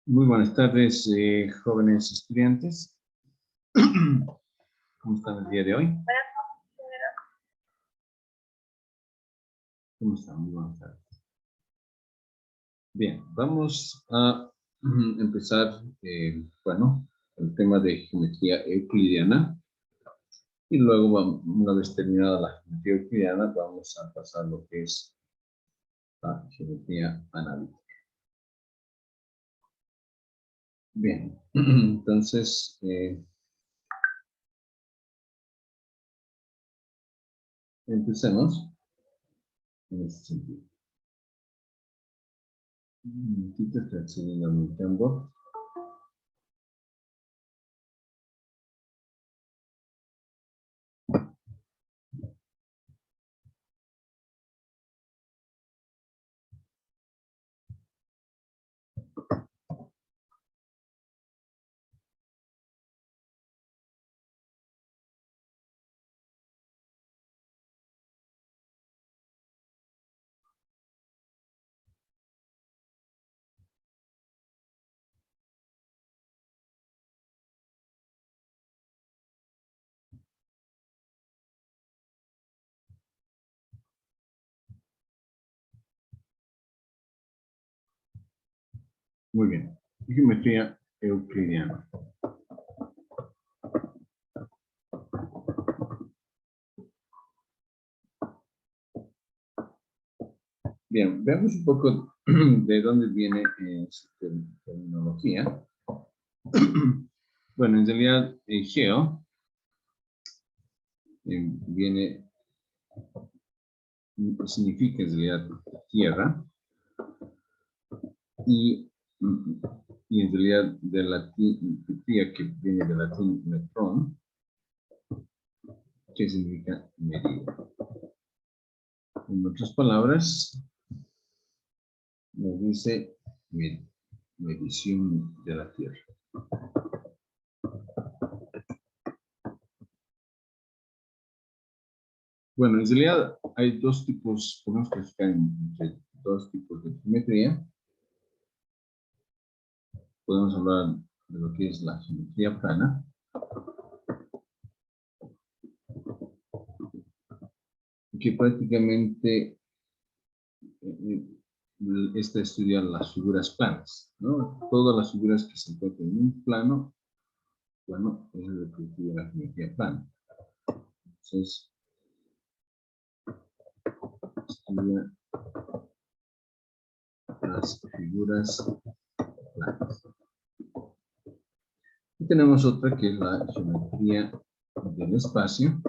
Muy buenas tardes, jóvenes estudiantes. ¿Cómo están el día de hoy? ¿Cómo están? Muy buenas tardes. Bien, vamos a empezar, el tema de geometría euclidiana. Y luego, una vez terminada la geometría euclidiana, vamos a pasar a lo que es la geometría analítica. Bien, entonces, empecemos en este sentido. Un momentito, estoy accediendo a mi Jamboard. Muy bien. Geometría euclidiana. Bien, veamos un poco de dónde viene esta terminología. Bueno, en realidad, geo viene, significa en realidad tierra, y, y en realidad de latín, que viene del latín metron, que significa medida. En otras palabras, nos dice medición de la tierra. Bueno, en realidad hay dos tipos, podemos clasificar entre dos tipos de geometría. Podemos hablar de lo que es la geometría plana, que prácticamente esta estudia las figuras planas, ¿no? Todas las figuras que se encuentran en un plano, bueno, es lo que estudia la geometría plana. Entonces, estudia las figuras planas. Y tenemos otra que es la geometría del espacio,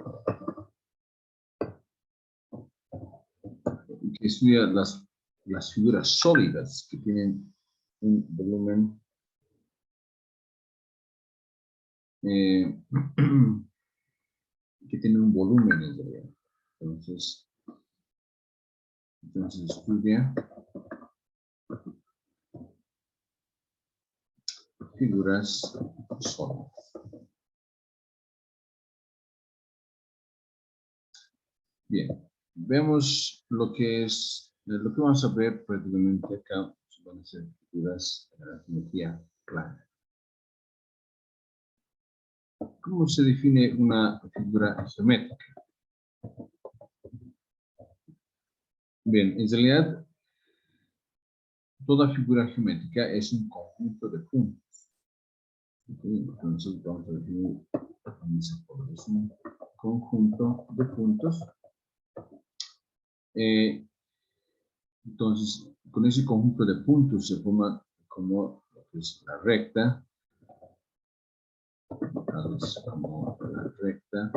que estudia las figuras sólidas que tienen un volumen que tienen un volumen en realidad. Entonces estudia figuras sólidas. Bien, vemos lo que vamos a ver prácticamente acá, van a ser figuras de la geometría plana. ¿Cómo se define una figura geométrica? Bien, en realidad, toda figura geométrica es un conjunto de puntos. Entonces vamos a definir es un conjunto de puntos. Entonces, con ese conjunto de puntos se forma como lo que es la recta, como la recta,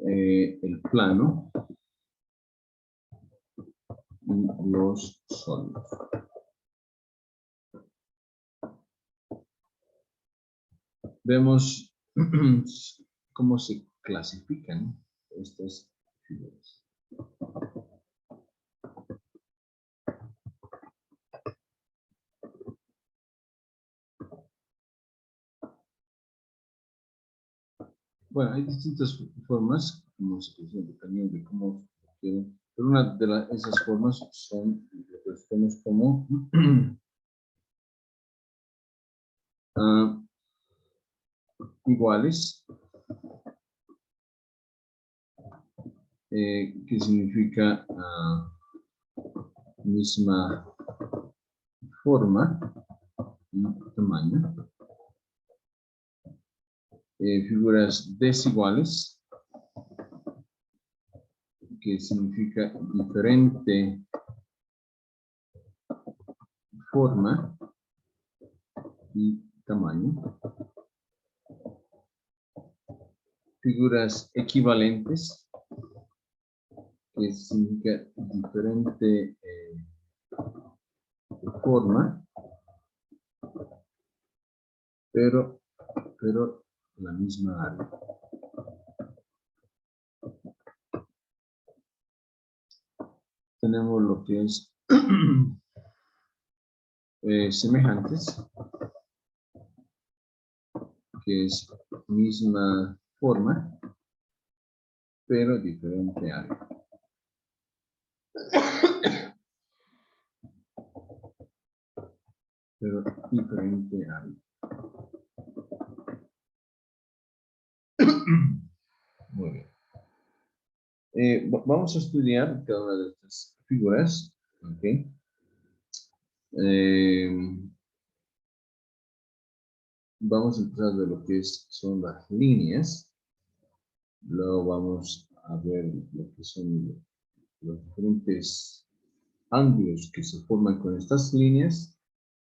el plano y los sólidos. Vemos cómo se clasifican estas figuras. Bueno, hay distintas formas, como se presenta también de cómo quieren, pero una de esas formas son lo que conocemos como iguales, que significa misma forma y tamaño. Figuras desiguales, que significa diferente forma y tamaño. Figuras equivalentes, que significa diferente forma, pero la misma área. Tenemos lo que es semejantes, que es misma forma, pero diferente área. Pero diferente área. Muy bien. Vamos a estudiar cada una de estas figuras. Okay. Vamos a empezar de lo que son las líneas. Luego vamos a ver lo que son los diferentes ángulos que se forman con estas líneas.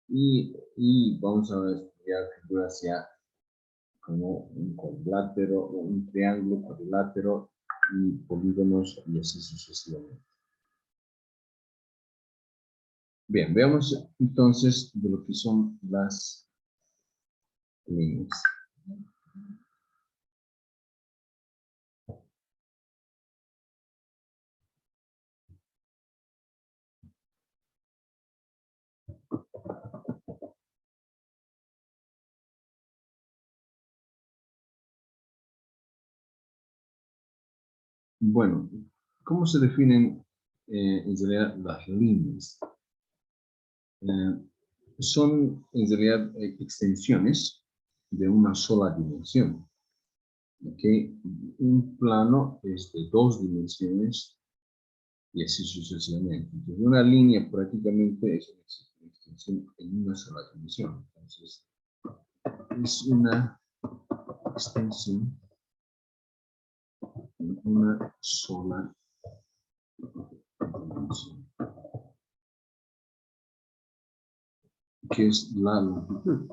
Y vamos a estudiar figuras ya como un cuadrilátero, un triángulo, cuadrilátero y polígonos y así sucesivamente. Bien, veamos entonces de lo que son las líneas. Bueno, ¿cómo se definen en realidad las líneas? Son en realidad extensiones de una sola dimensión. ¿Okay? Un plano es de 2 dimensiones y así sucesivamente. Entonces, una línea prácticamente es una extensión en una sola dimensión. Entonces, es una extensión en una sola dimensión, que es la longitud.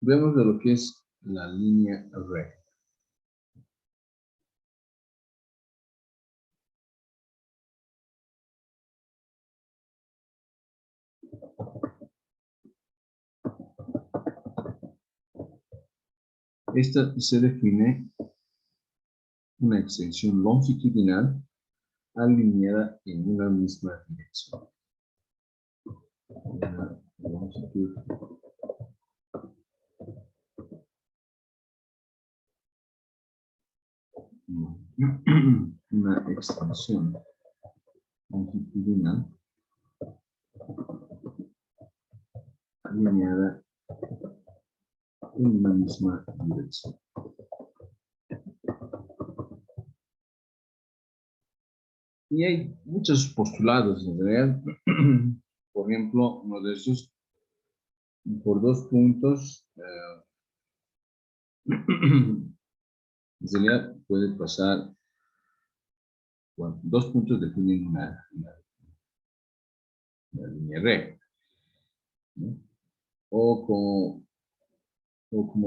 Vemos de lo que es la línea recta. Esta se define una extensión longitudinal alineada en una misma dirección. Una longitud una extensión longitudinal alineada en una misma dirección. Y hay muchos postulados en realidad. Por ejemplo, uno de esos, por 2 puntos, en realidad puede pasar, bueno, 2 puntos definen una línea recta, ¿no? O como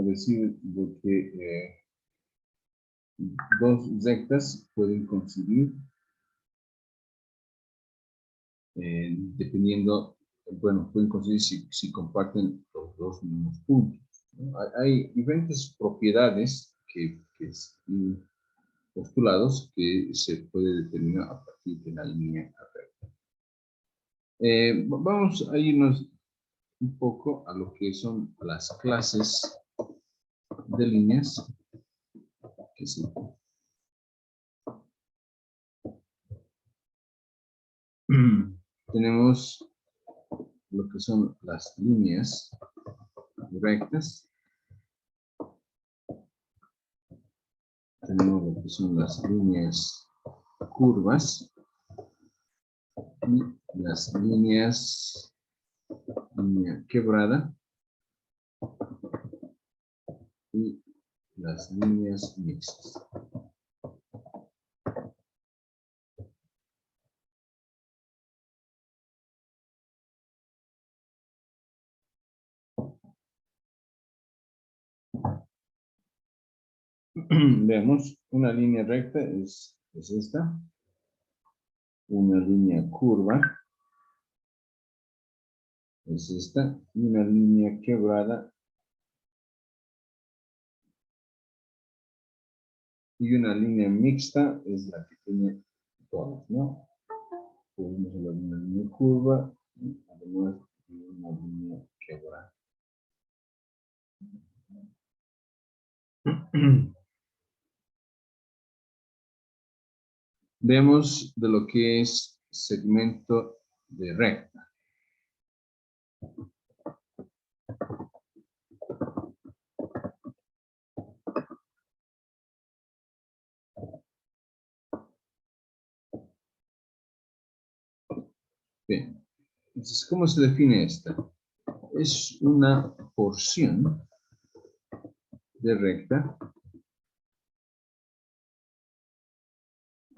decir de que 2 rectas pueden coincidir dependiendo, bueno, pueden coincidir si comparten los 2 mismos puntos, ¿no? Hay diferentes propiedades postulados que se puede determinar a partir de la línea recta. Vamos a irnos un poco a lo que son las clases de líneas que se tenemos lo que son las líneas rectas. Tenemos lo que son las líneas curvas y las líneas línea quebrada y las líneas mixtas. Veamos, una línea recta es esta, una línea curva es esta, y una línea quebrada y una línea mixta es la que tiene todas, ¿no? Podemos hablar de una línea curva y además de una línea quebrada. Vemos de lo que es segmento de recta. Bien, entonces, ¿cómo se define esta? Es una porción de recta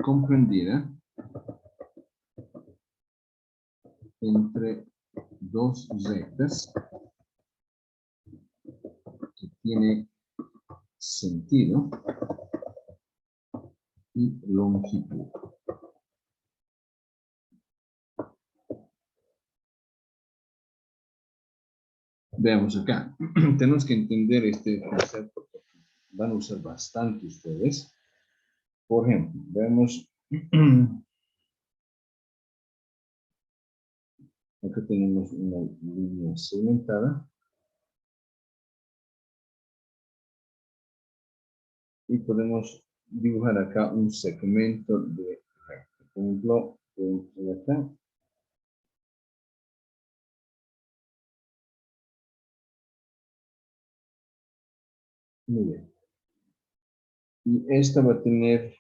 comprendida entre dos rectas que tiene sentido y longitud. Veamos acá. Tenemos que entender este concepto porque van a usar bastante ustedes. Por ejemplo, vemos acá tenemos una línea segmentada y podemos dibujar acá un segmento de recta. Por ejemplo, podemos ver acá. Muy bien. Y esta va a tener,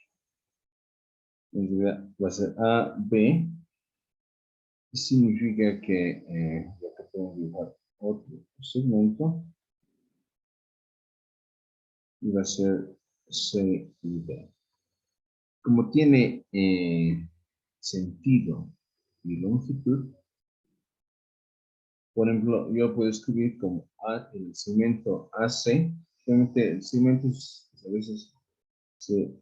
en realidad, va a ser A, B. Significa que acá podemos dibujar otro segmento y va a ser C y D. Como tiene sentido y longitud, por ejemplo, yo puedo escribir como el segmento AC. Realmente el segmento a veces se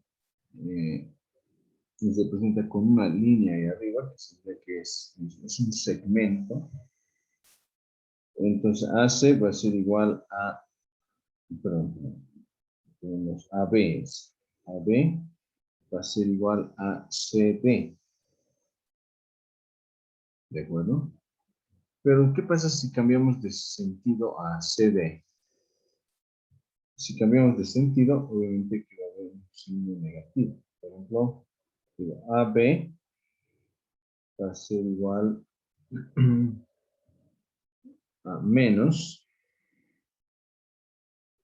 representa con una línea ahí arriba, que significa que es un segmento. Entonces AC va a ser igual a, perdón, tenemos AB, AB va a ser igual a CD, ¿de acuerdo? Pero, ¿qué pasa si cambiamos de sentido a CD? Si cambiamos de sentido, obviamente que va a haber un signo negativo. Por ejemplo, AB va a ser igual a menos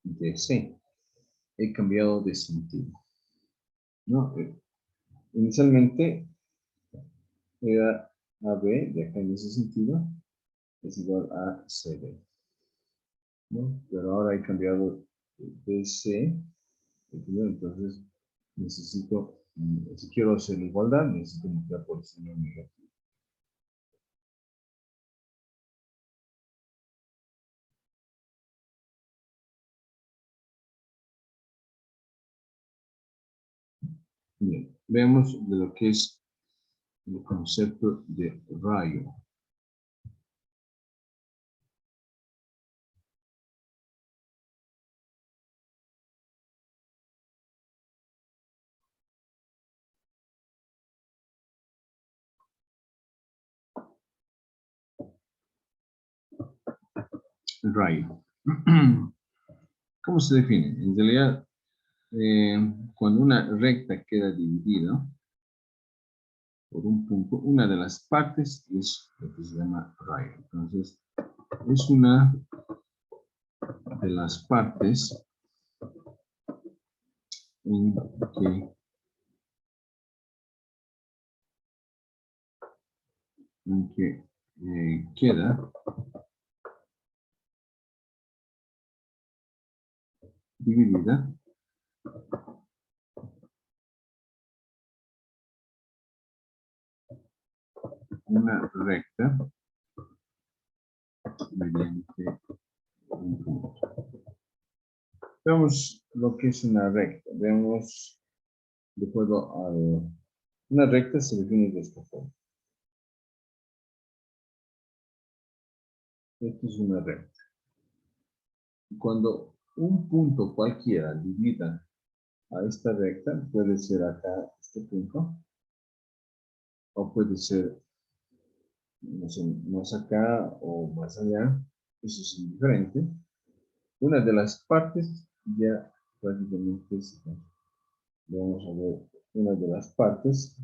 DC. He cambiado de sentido, ¿no? Inicialmente era AB, de acá en ese sentido, es igual a CD, ¿no? Pero ahora he cambiado DC, entonces necesito, si quiero hacer igualdad, necesito multiplicar por el signo negativo. Bien, veamos de lo que es el concepto de rayo. El rayo. ¿Cómo se define? En realidad, cuando una recta queda dividida, por un punto, una de las partes es lo que se llama rayo. Entonces, es una de las partes en que queda dividida una recta mediante un punto. Veamos lo que es una recta. Veamos de acuerdo a una recta se define de esta forma. Esto es una recta. Cuando un punto cualquiera divida a esta recta, puede ser acá este punto, o puede ser no sé, más acá o más allá, eso es indiferente. Una de las partes ya prácticamente está. Vamos a ver, una de las partes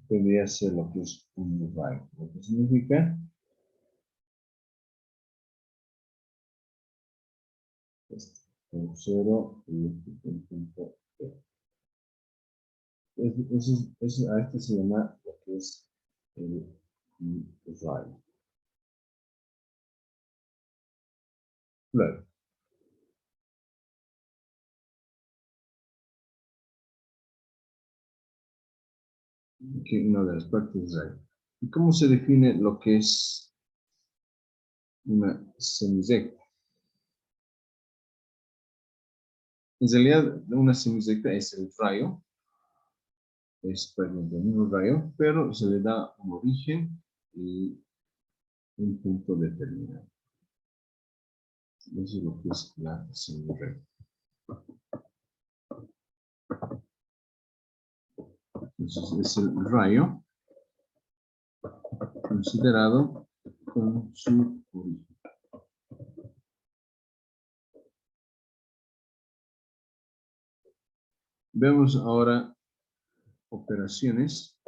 tendría que ser lo que es un rayo. Lo que significa esto, un 0 y un punto B. A este se llama lo que es el rayo. Claro. Aquí una de las partes es rayo. ¿Y cómo se define lo que es una semirrecta? En realidad, una semirrecta es el rayo, es prácticamente el mismo rayo, pero se le da un origen y un punto determinado. Eso es lo que es la semirrecta. Entonces, es el rayo considerado con su origen. Vemos ahora operaciones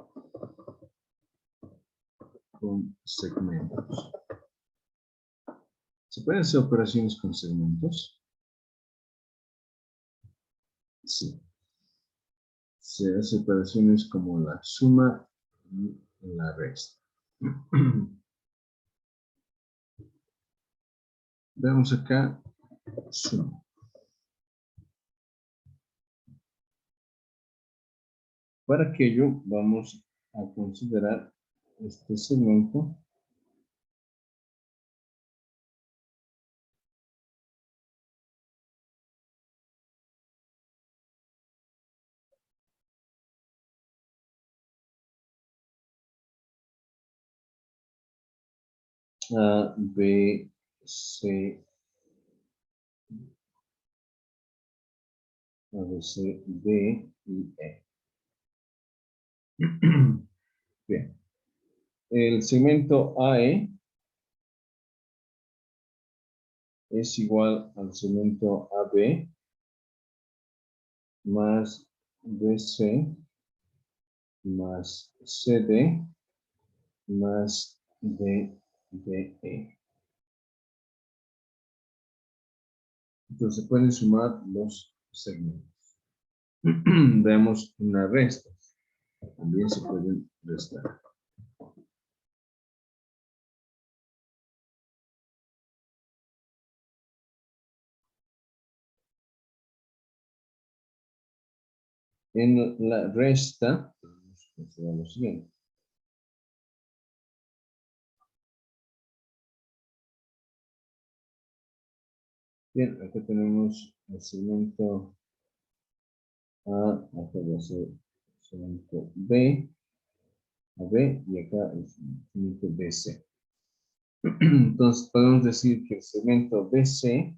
con segmentos. ¿Se pueden hacer operaciones con segmentos? Sí. Se hace operaciones como la suma y la resta. Vemos acá suma. Para aquello vamos a considerar este segmento A, B, C, A, B, C, D y E. Bien. El segmento AE es igual al segmento AB más BC más CD más DDE. Entonces se pueden sumar los segmentos. Veamos una resta. También se pueden restar. En la resta, podemos considerar lo siguiente. Bien, acá tenemos el segmento A, acá va a ser el segmento B, AB, y acá el segmento BC. Entonces podemos decir que el segmento BC,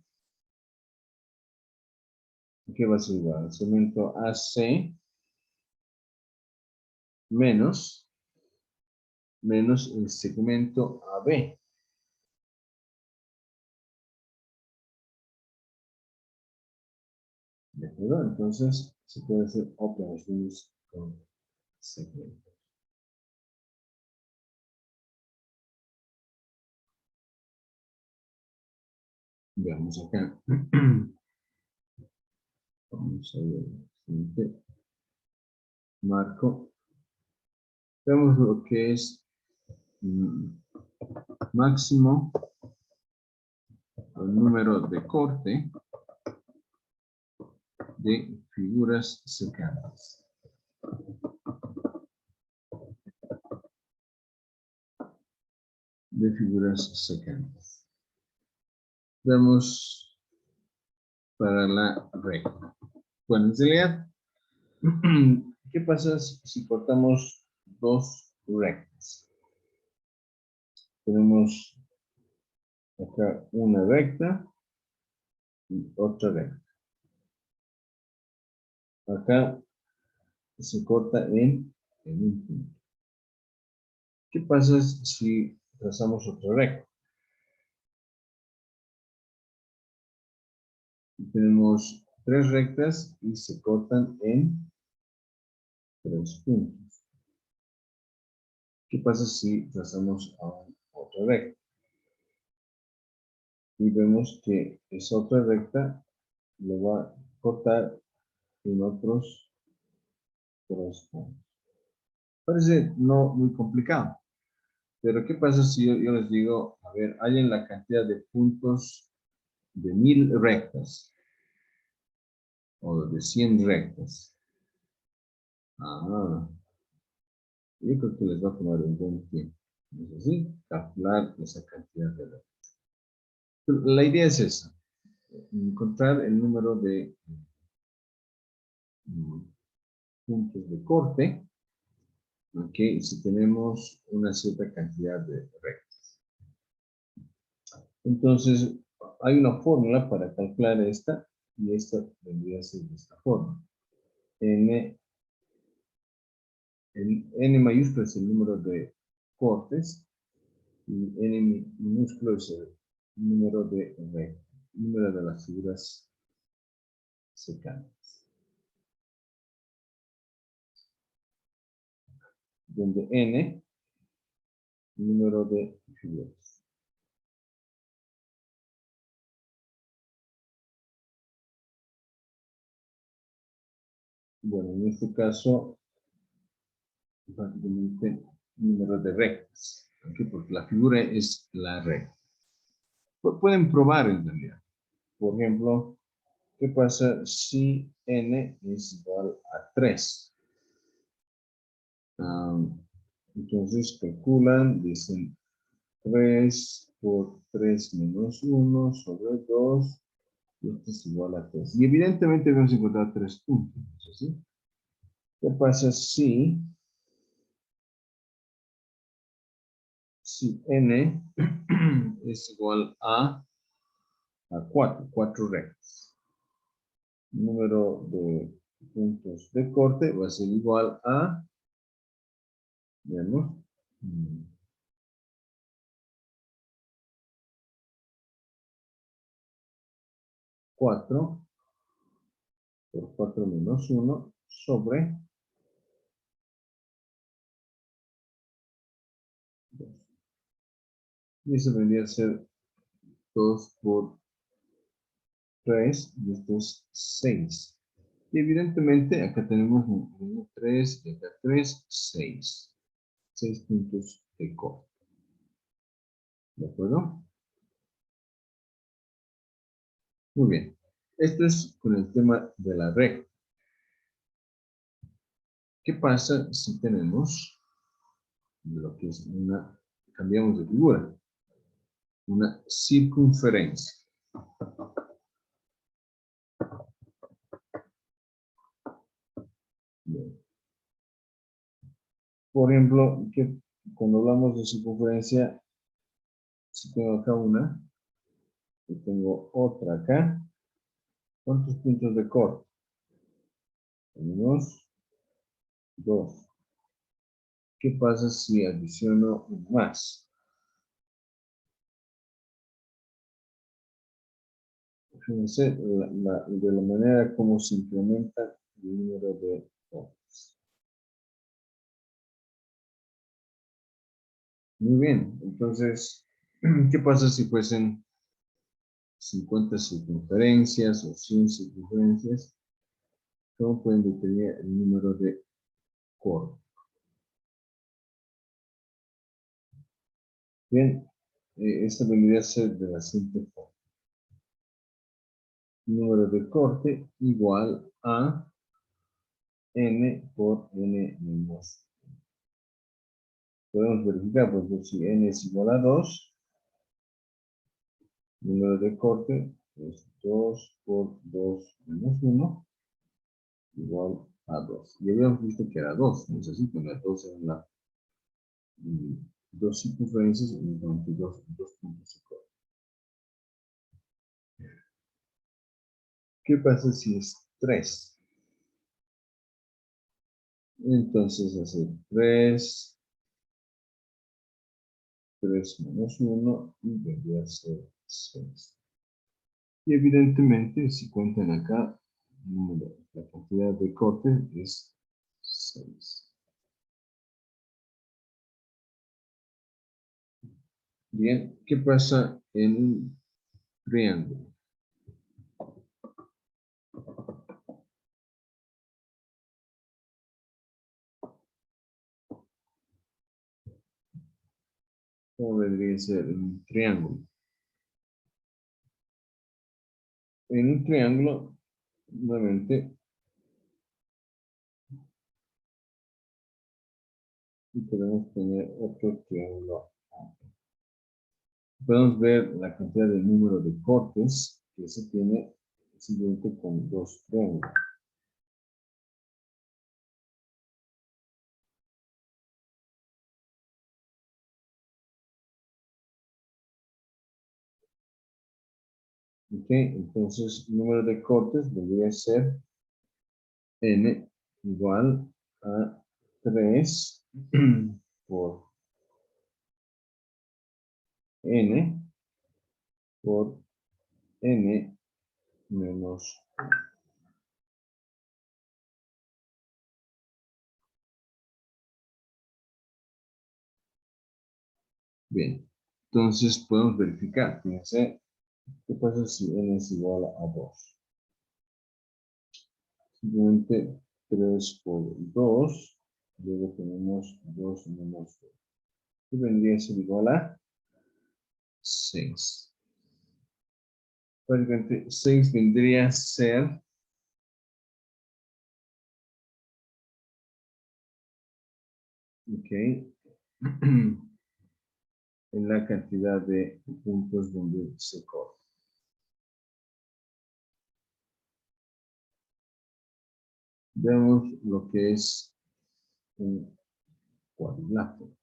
¿qué va a ser igual? El segmento AC menos el segmento AB. ¿De acuerdo? Entonces se puede hacer operaciones con segmentos. Veamos acá. Vamos a ver el siguiente marco. Vemos lo que es máximo el número de corte de figuras secantes. De figuras secantes. Vemos para la recta. Bueno, en realidad, ¿qué pasa si cortamos dos rectas? Tenemos acá una recta y otra recta. Acá se corta en un punto. ¿Qué pasa si trazamos otra recta? Tenemos tres rectas y se cortan en tres puntos. ¿Qué pasa si trazamos a otra recta? Y vemos que esa otra recta lo va a cortar en otros tres puntos. Parece no muy complicado, pero ¿qué pasa si yo les digo, a ver, hay en la cantidad de puntos de 1000 rectas o de 100 rectas? Ah, yo creo que les va a tomar un buen tiempo. ¿No es así? Calcular esa cantidad de rectas. La idea es esa, encontrar el número de puntos de corte, ¿ok? Si tenemos una cierta cantidad de rectas. Entonces, hay una fórmula para calcular esta, y esta vendría a ser de esta forma. N mayúsculo es el número de cortes, y N minúsculo es el número de rectas, número de las figuras secantes. Donde N, número de figuras. Bueno, en este caso, prácticamente número de rectas, ¿okay? Porque la figura es la recta. Pueden probar en realidad. Por ejemplo, ¿qué pasa si n es igual a 3? Entonces calculan, dicen 3 por 3 menos 1 sobre 2, y esto es igual a 3. Y evidentemente vamos a encontrar 3 puntos, ¿sí? ¿Qué pasa si n es igual a 4 rectas? El número de puntos de corte va a ser igual a, veamos, 4 por 4 menos 1 sobre 2. Y eso vendría a ser 2 por 3, y esto es 6. Y evidentemente acá tenemos 1, 3, y acá 3, 6. 6 puntos de corte. ¿De acuerdo? Muy bien. Esto es con el tema de la recta. ¿Qué pasa si tenemos lo que es cambiamos de figura, una circunferencia? Bien. Por ejemplo, que cuando hablamos de circunferencia, si tengo acá una, y tengo otra acá, ¿cuántos puntos de corte? Tenemos 2. ¿Qué pasa si adiciono un más? Fíjense de la manera como se incrementa el número de cortes. Muy bien, entonces, ¿qué pasa si fuesen 50 circunferencias o 100 circunferencias? ¿Cómo pueden determinar el número de corte? Bien, esta vendría a ser de la siguiente forma. Número de corte igual a n por n menos. Podemos verificar, por ejemplo, si n es igual a 2, número de corte es 2 por 2 menos 1 igual a 2. Y habíamos visto que era 2, no es así, que las 2 eran las dos circunferencias en donde dos puntos se cortan. ¿Qué pasa si es 3? Entonces hace 3 menos 1 y vendría a ser 6. Y evidentemente, si cuentan acá, la cantidad de corte es 6. Bien, ¿qué pasa en un triángulo? ¿Cómo vendría a ser un triángulo? En un triángulo, nuevamente, podemos tener otro triángulo. Podemos ver la cantidad de número de cortes que se tiene simplemente con dos triángulos. Ok, entonces el número de cortes debería ser n igual a 3 por n por n menos 1. Bien, entonces podemos verificar. Fíjense, ¿qué pasa si n es igual a 2? Simplemente 3 por 2, luego tenemos 2 menos 2. ¿Qué vendría a ser igual a 6? Prácticamente 6 vendría a ser ok, en la cantidad de puntos donde se corta. Veamos lo que es un cuadrilátero.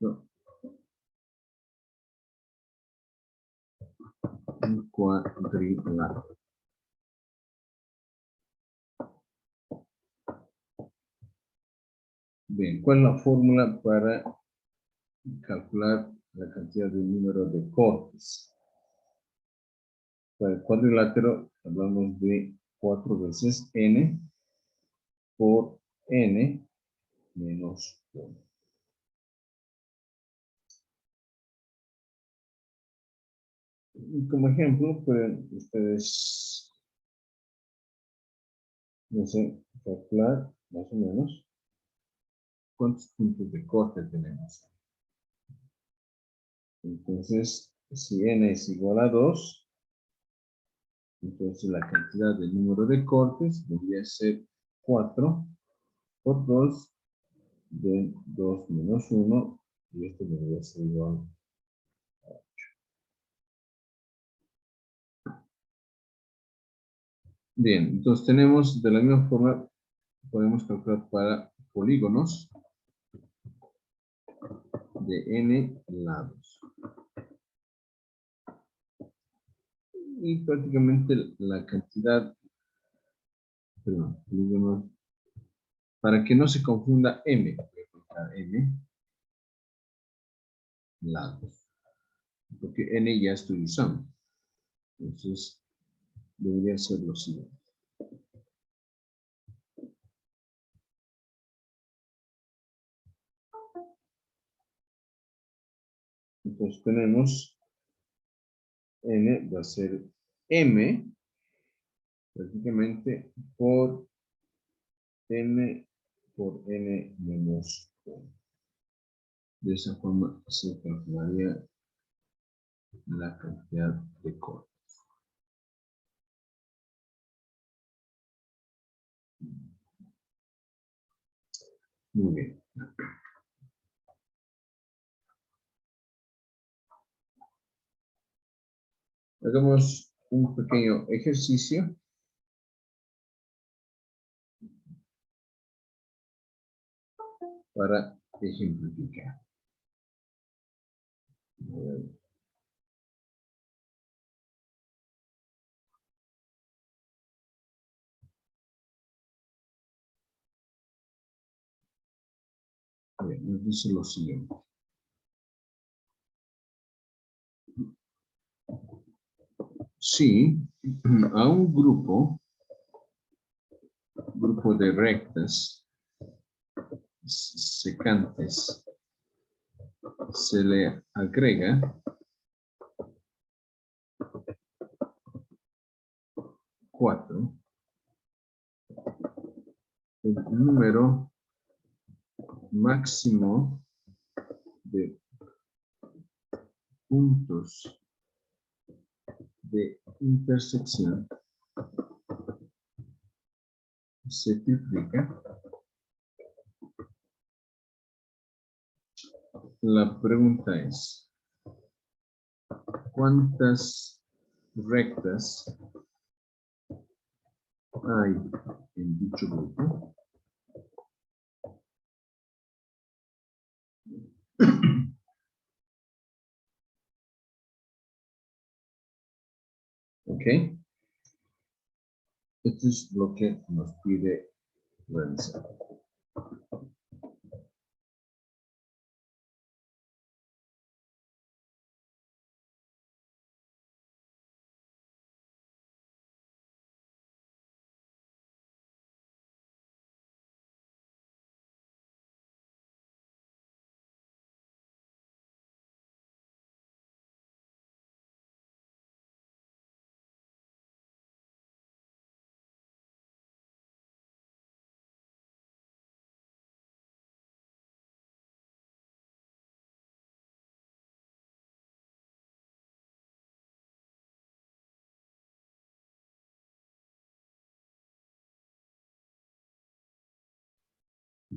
No, un cuadrilátero. Bien, ¿cuál es la fórmula para calcular la cantidad de número de cortes? Para el cuadrilátero hablamos de 4 veces n por n menos 1. Como ejemplo, pueden ustedes, no sé, calcular más o menos cuántos puntos de corte tenemos. Entonces, si n es igual a 2, entonces la cantidad de número de cortes debería ser 4 por 2 de 2 menos 1, y esto debería ser igual. Bien, entonces tenemos de la misma forma, podemos calcular para polígonos de n lados. y prácticamente la cantidad, perdón, para que no se confunda m, voy a colocar m lados, porque n ya estoy usando. Entonces, debería ser lo siguiente. Entonces tenemos n va a ser m prácticamente por n menos 1. De esa forma se calcularía la cantidad de cortes. Muy bien. Hagamos un pequeño ejercicio para ejemplificar. Bien, nos dice lo siguiente. Si a un grupo de rectas secantes se le agrega 4, el número máximo de puntos de intersección se triplica. La pregunta es, ¿cuántas rectas hay en dicho grupo? Ok. Esto es lo que nos pide realizar.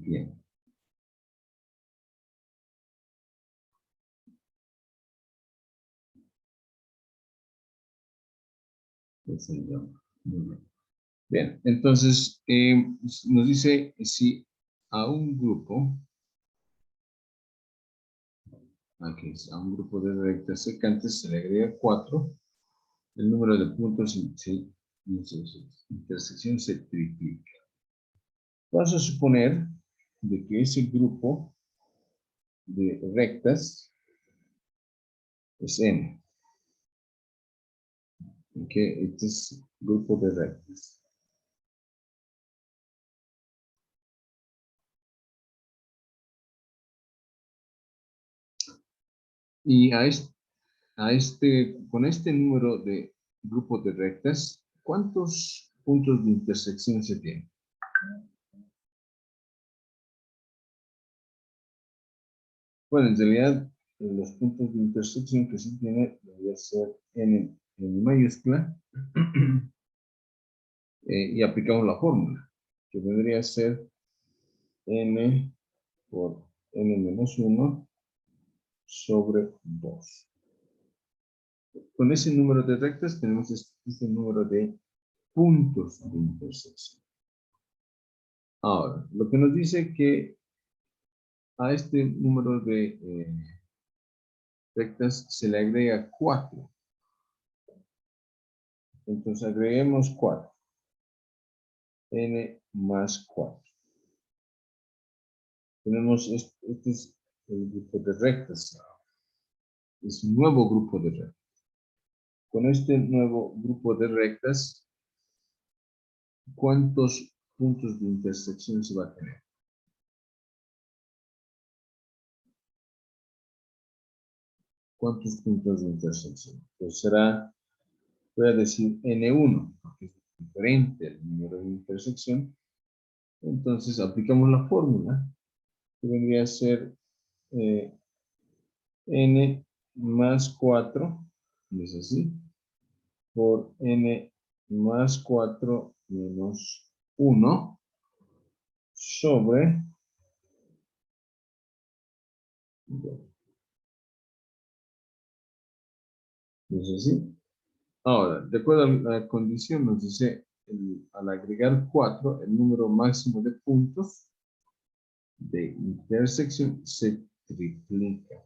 Bien. Muy bien. Bien, entonces nos dice si a un grupo, aquí es, a un grupo de rectas secantes se le agrega 4, el número de puntos de intersección se triplica. Vamos a suponer de que ese grupo de rectas es n, que este es grupo de rectas. Y con este número de grupos de rectas, ¿cuántos puntos de intersección se tienen? Bueno, en realidad, los puntos de intersección que sí tiene debería ser en mayúscula y aplicamos la fórmula, que debería ser n por n menos 1 sobre 2. Con ese número de rectas tenemos este número de puntos de intersección. Ahora, lo que nos dice que a este número de rectas se le agrega 4. Entonces agreguemos 4. N más 4. Tenemos, este es el grupo de rectas. Es un nuevo grupo de rectas. Con este nuevo grupo de rectas, ¿cuántos puntos de intersección se va a tener? ¿Cuántos puntos de intersección? Pues será, voy a decir N1, porque es diferente el número de intersección. Entonces aplicamos la fórmula, que vendría a ser N más 4, y es así, por N más 4 menos 1 sobre 2. ¿Es así? Ahora, de acuerdo a la condición, nos dice, al agregar 4, el número máximo de puntos de intersección se triplica.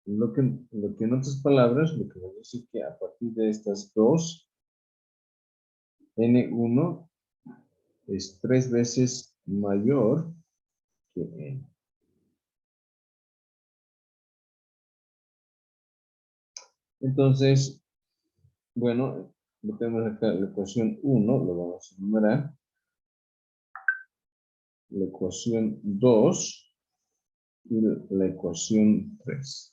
Lo que en otras palabras, lo que nos dice que a partir de estas dos, N1 es 3 veces mayor que N. Entonces, bueno, lo tenemos acá, la ecuación 1, lo vamos a enumerar. La ecuación 2 y la ecuación 3.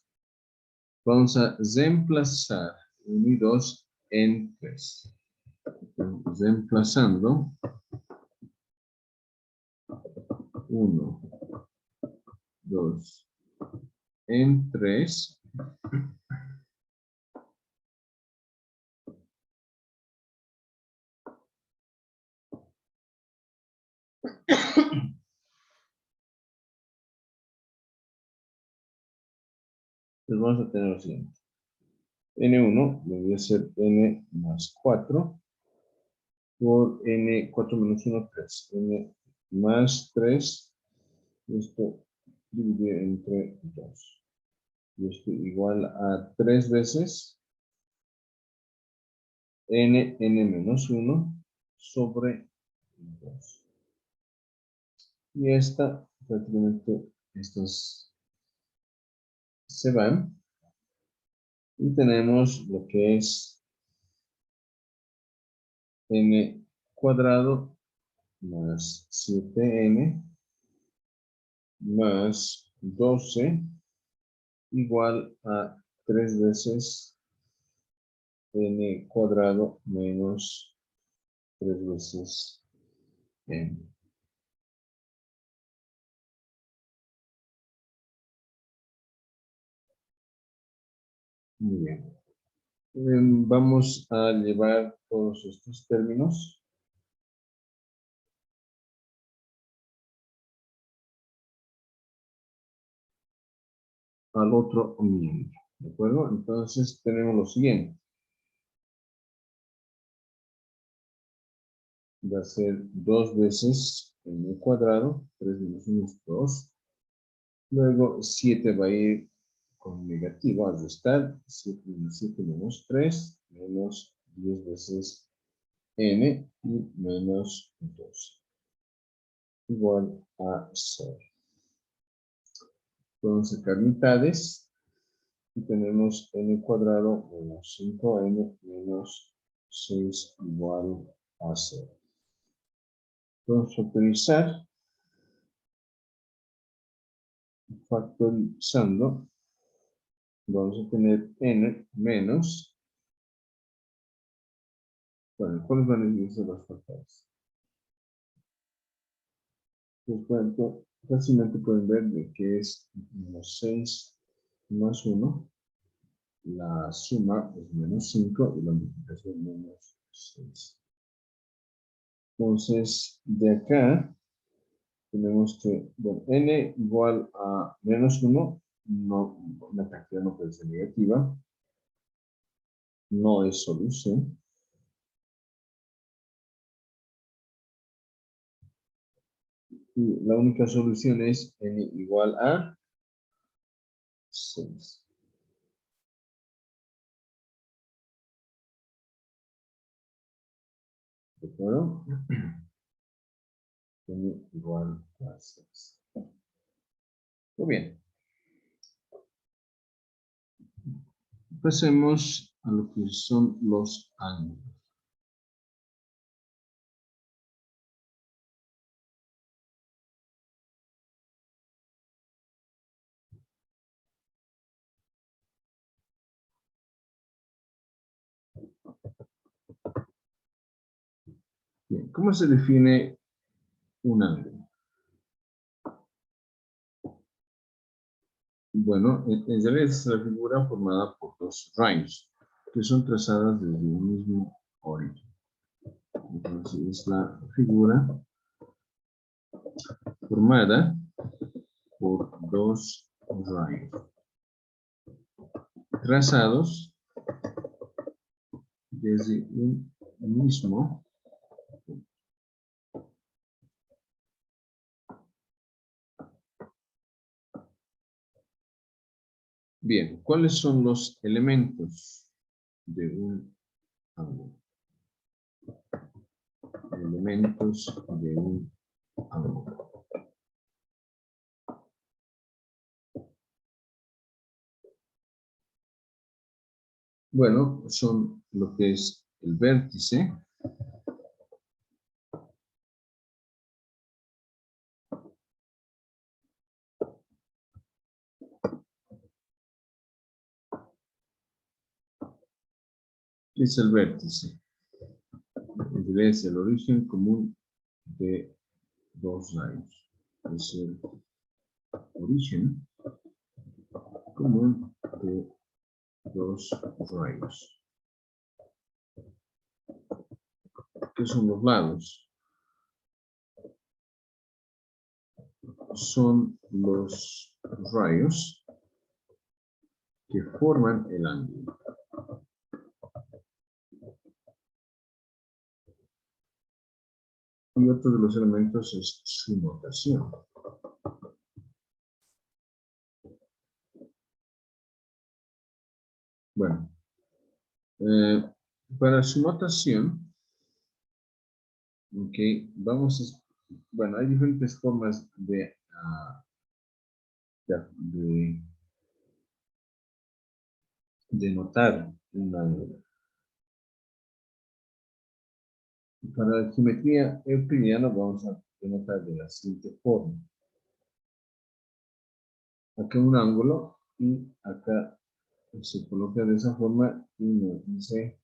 Vamos a reemplazar 1 y 2 en 3. Reemplazando 1, 2 en 3. Pues vamos a tener lo siguiente. N1 debería ser N más 4 por N, 4 menos 1, 3. N más 3, esto dividido entre 2. Y esto igual a 3 veces N menos 1 sobre 2. Y esta, prácticamente, estos se van. Y tenemos lo que es N cuadrado más 7N más 12 igual a 3 veces N cuadrado menos 3 veces N. Muy bien. Vamos a llevar todos estos términos al otro miembro. ¿De acuerdo? Entonces tenemos lo siguiente. Va a ser 2 veces N cuadrado, 3 menos 1 es 2. Luego 7 va a ir con negativo al restar. 7 menos 7 menos 3, menos 10 veces N y menos 2. Igual a 0. Podemos sacar mitades. Y tenemos N cuadrado menos 5N menos 6 igual a 0. Podemos factorizar. Factorizando, vamos a tener N menos, bueno, ¿cuáles van a ser los factores? Pues bueno, fácilmente pueden ver de que es menos 6 más 1, la suma es menos 5 y la multiplicación menos 6. Entonces, de acá tenemos que, bueno, N igual a menos 1, no, la cantidad no puede ser negativa, no es solución. Y la única solución es N igual a 6. ¿De acuerdo? Tiene igual a 6. Muy bien. Pasemos a lo que son los ángulos. Bien, ¿cómo se define un ángulo? Bueno, en realidad es la figura formada por dos rayos que son trazadas desde un mismo origen. Entonces es la figura formada por dos rayos trazados desde un mismo punto. Bien, ¿cuáles son los elementos de un ángulo? Elementos de un ángulo. Bueno, son lo que es el vértice, ¿qué es el vértice? Es el origen común de dos rayos. Es el origen común de dos rayos. ¿Qué son los lados? Son los rayos que forman el ángulo. Y otro de los elementos es su notación. Bueno, para su notación, okay, bueno, hay diferentes formas de notar un ángulo. Para la geometría euclidiana vamos a denotar de la siguiente forma. Acá un ángulo y acá se coloca de esa forma y nos dice,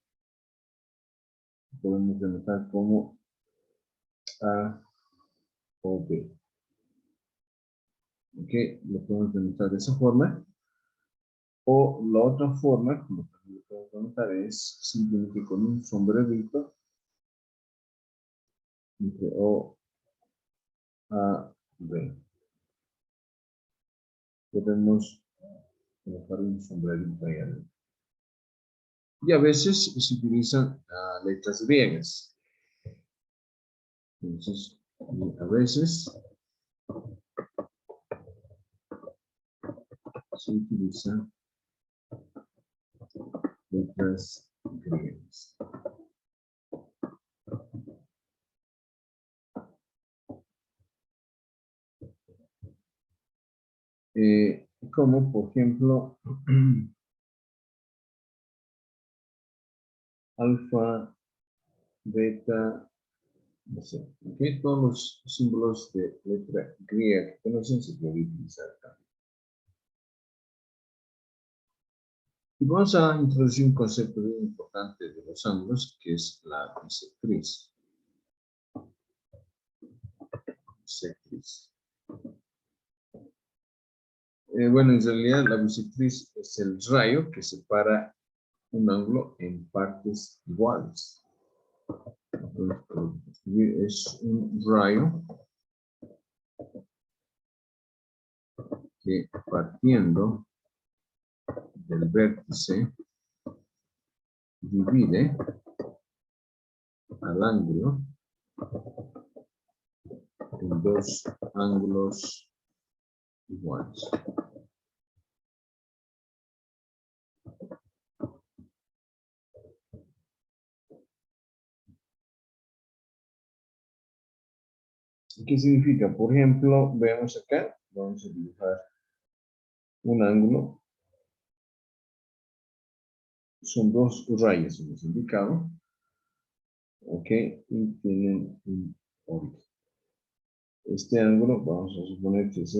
podemos denotar como A o B. Ok, lo podemos denotar de esa forma. O la otra forma, como también lo podemos denotar, es simplemente con un sombrerito entre O, A, B. Podemos colocar un sombrerito ahí adentro. Y a veces se utilizan letras griegas. Entonces, a veces se utilizan letras griegas. Como por ejemplo, alfa, beta, no sé, ¿okay? Todos los símbolos de letra griega que conocen se pueden utilizar acá. Y vamos a introducir un concepto muy importante de los ángulos, que es la bisectriz. Bueno, en realidad la bisectriz es el rayo que separa un ángulo en partes iguales. Es un rayo que partiendo del vértice divide al ángulo en dos ángulos iguales. ¿Qué significa? Por ejemplo, veamos acá, vamos a dibujar un ángulo. Son dos rayas, hemos indicado. Ok, y tienen un origen. Este ángulo, vamos a suponer que es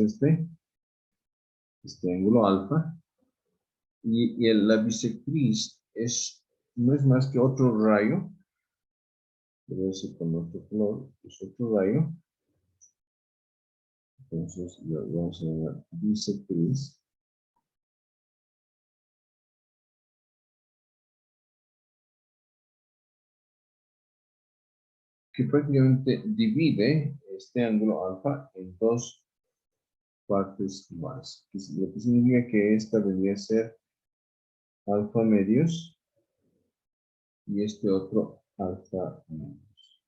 este ángulo alfa, y la bisectriz no es más que otro rayo, debe ser con otro color, es otro rayo, entonces lo vamos a llamar bisectriz, que prácticamente divide este ángulo alfa en dos partes iguales, lo que significa que esta vendría a ser alfa medios y este otro alfa medios.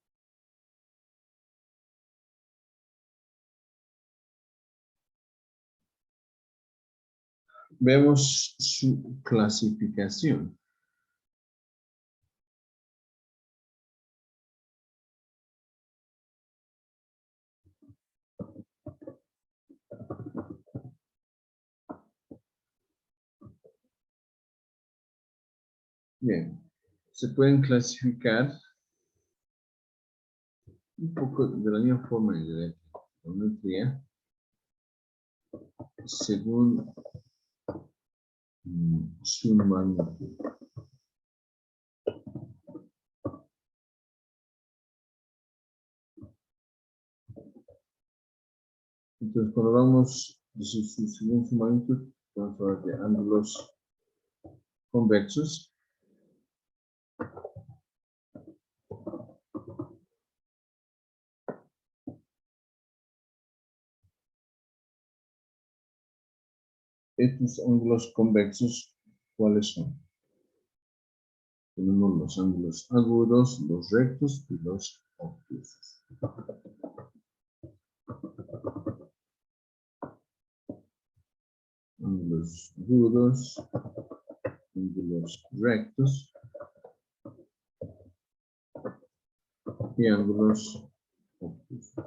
Vemos su clasificación. Bien, se pueden clasificar un poco de la misma forma de la geometría según su magnitud. Entonces, cuando vamos según su magnitud, vamos a hablar de ángulos convexos. Estos ángulos convexos, ¿cuáles son? Tenemos los ángulos agudos, los rectos y los obtusos. Ángulos agudos, ángulos rectos y ángulos obtusos.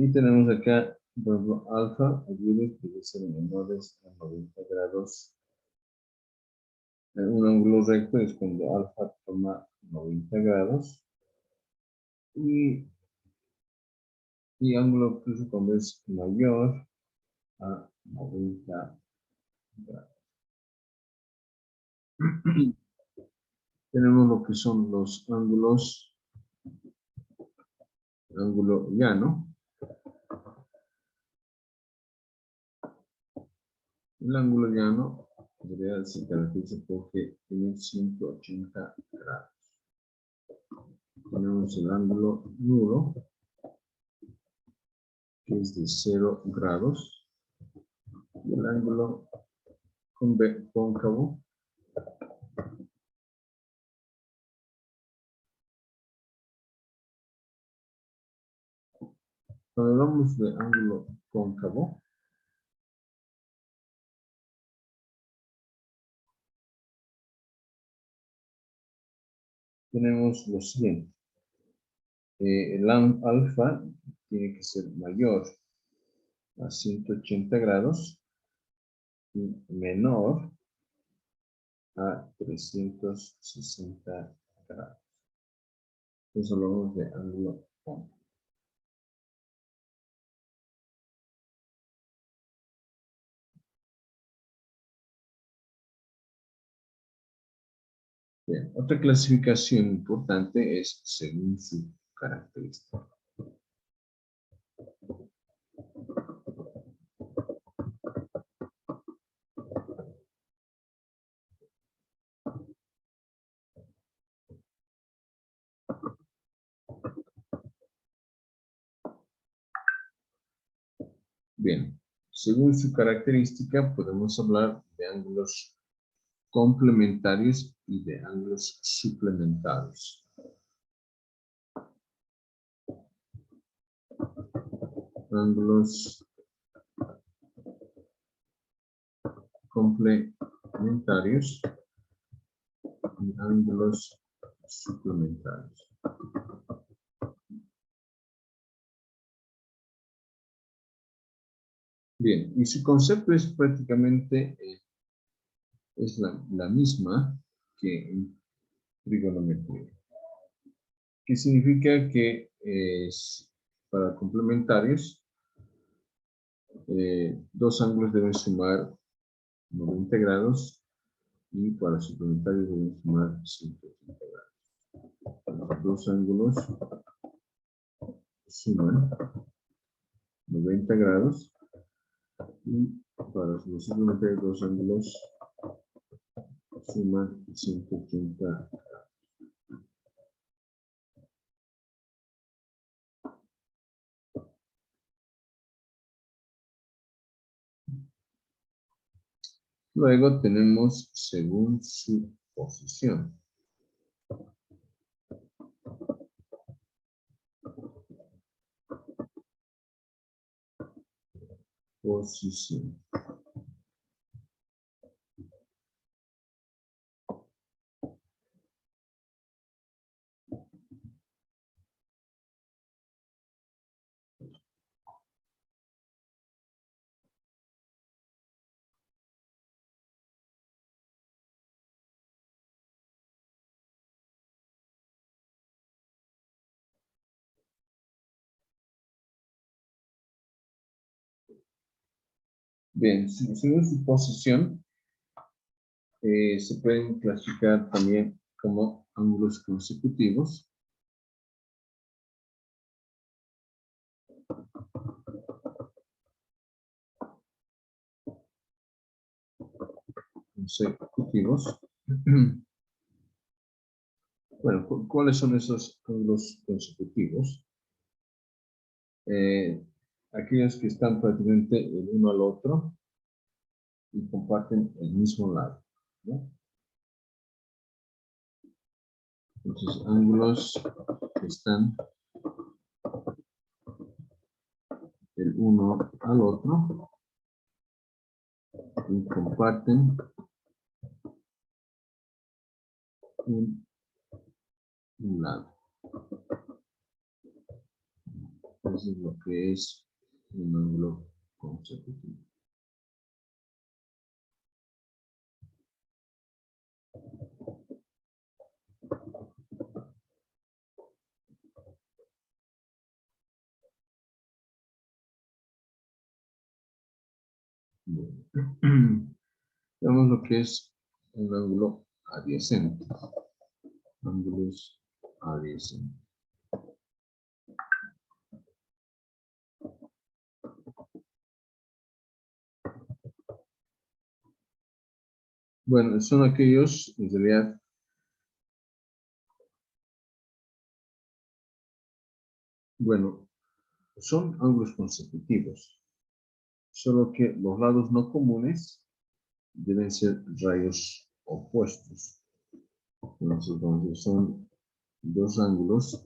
Y tenemos acá, por ejemplo, alfa agudos que debe ser menores a 90 grados. Un ángulo recto es cuando alfa toma 90 grados. Y ángulo obtuso cuando es mayor a 90 grados. Tenemos lo que son los ángulos, ángulo llano. El ángulo llano se caracteriza porque tiene 180 grados. Tenemos el ángulo nulo, que es de 0 grados. Y el ángulo cóncavo, cuando hablamos de ángulo cóncavo, tenemos lo siguiente. El alfa tiene que ser mayor a 180 grados y menor a 360 grados. Entonces hablamos de ángulo cóncavo. Bien, otra clasificación importante es según su característica. Bien, según su característica podemos hablar de ángulos complementarios y de ángulos suplementarios. Ángulos complementarios y ángulos suplementarios. Bien, y su concepto es prácticamente es la misma que en trigonometría. Que significa que para complementarios, dos ángulos deben sumar 90 grados y para suplementarios deben sumar 180 grados. Los dos ángulos suman 90 grados y para los suplementarios dos ángulos suman 180 grados. Luego tenemos según su posición. Posición. Bien, según su posición, se pueden clasificar también como ángulos consecutivos. Bueno, ¿cuáles son esos ángulos consecutivos? Aquellos que están prácticamente el uno al otro y comparten el mismo lado, ¿no? Entonces, ángulos que están el uno al otro y comparten un lado. Eso es lo que es un ángulo consecutivo. Veamos lo que es un ángulo adyacente. Ángulos adyacentes. Bueno, son aquellos, en realidad, bueno, son ángulos consecutivos, solo que los lados no comunes deben ser rayos opuestos. Entonces son dos ángulos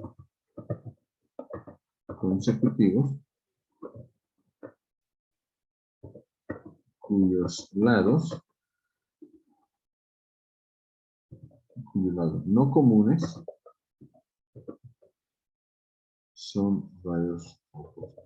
consecutivos cuyos lados no comunes son rayos opuestos.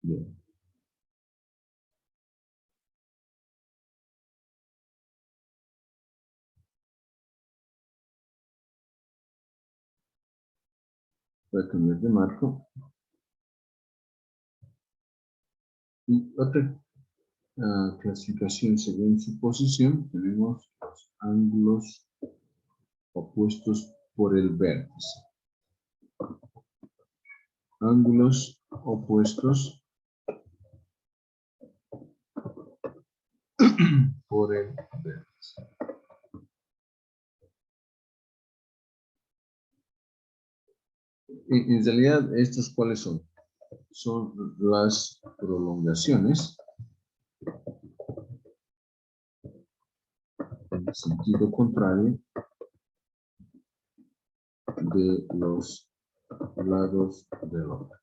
Bien. Voy a cambiar de marco. Y otra clasificación según su posición, tenemos los ángulos opuestos por el vértice. Ángulos opuestos por el vértice. En realidad, ¿estos cuáles son? Son las prolongaciones sentido contrario de los lados del otro.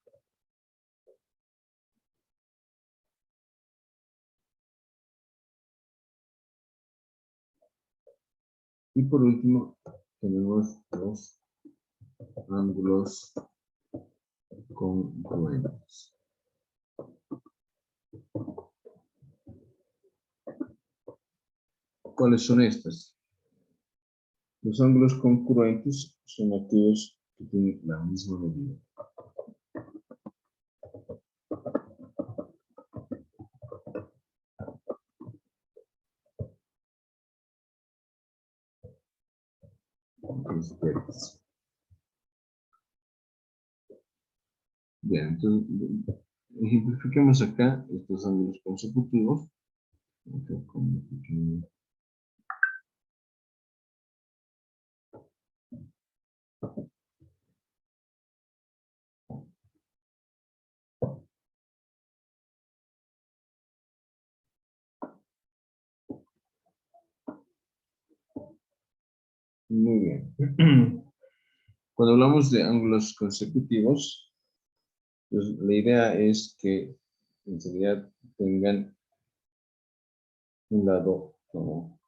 Y por último, tenemos los ángulos congruentes. ¿Cuáles son estas? Los ángulos congruentes son aquellos que tienen la misma medida. Entonces, bien, entonces ejemplifiquemos acá estos ángulos consecutivos. Muy bien. Cuando hablamos de ángulos consecutivos, pues la idea es que en realidad tengan un lado como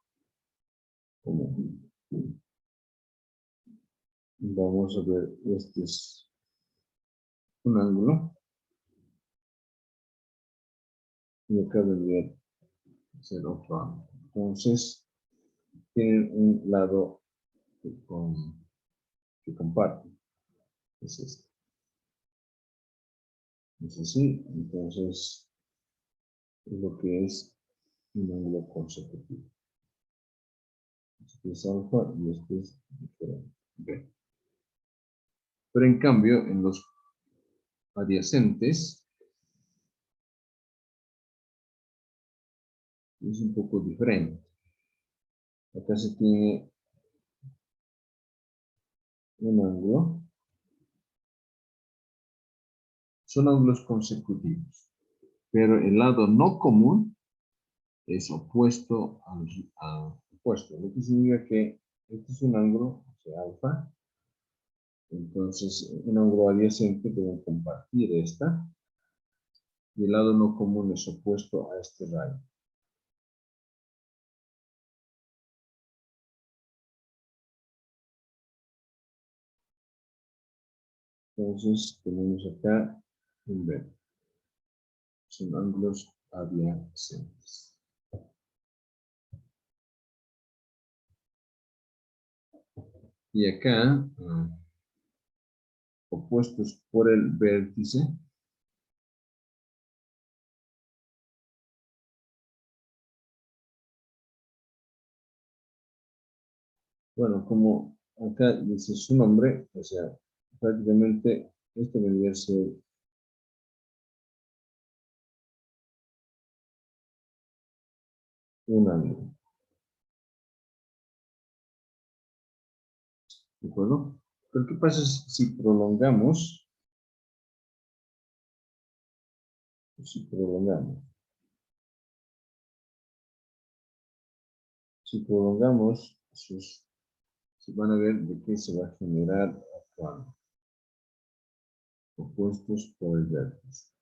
vamos a ver, este es un ángulo y acá vendría a ser otro ángulo. Entonces, tienen un lado que comparten. Es este. Es así, entonces es lo que es un ángulo consecutivo. Este es alfa y este es diferente. B. Pero en cambio, en los adyacentes es un poco diferente. Acá se tiene un ángulo. Son ángulos consecutivos. Pero el lado no común es opuesto al opuesto. Lo que significa que este es un ángulo, o sea, alfa. Entonces, un ángulo adyacente debe compartir esta. Y el lado no común es opuesto a este rayo. Entonces, tenemos acá un B. Son ángulos adyacentes. Y acá, opuestos por el vértice, bueno, como acá dice su nombre, o sea, prácticamente este vendría a ser un ángulo. ¿De acuerdo? Pero ¿qué pasa si prolongamos? Si prolongamos. Si prolongamos, se van a ver de qué se va a generar actuando. Opuestos por el vértice.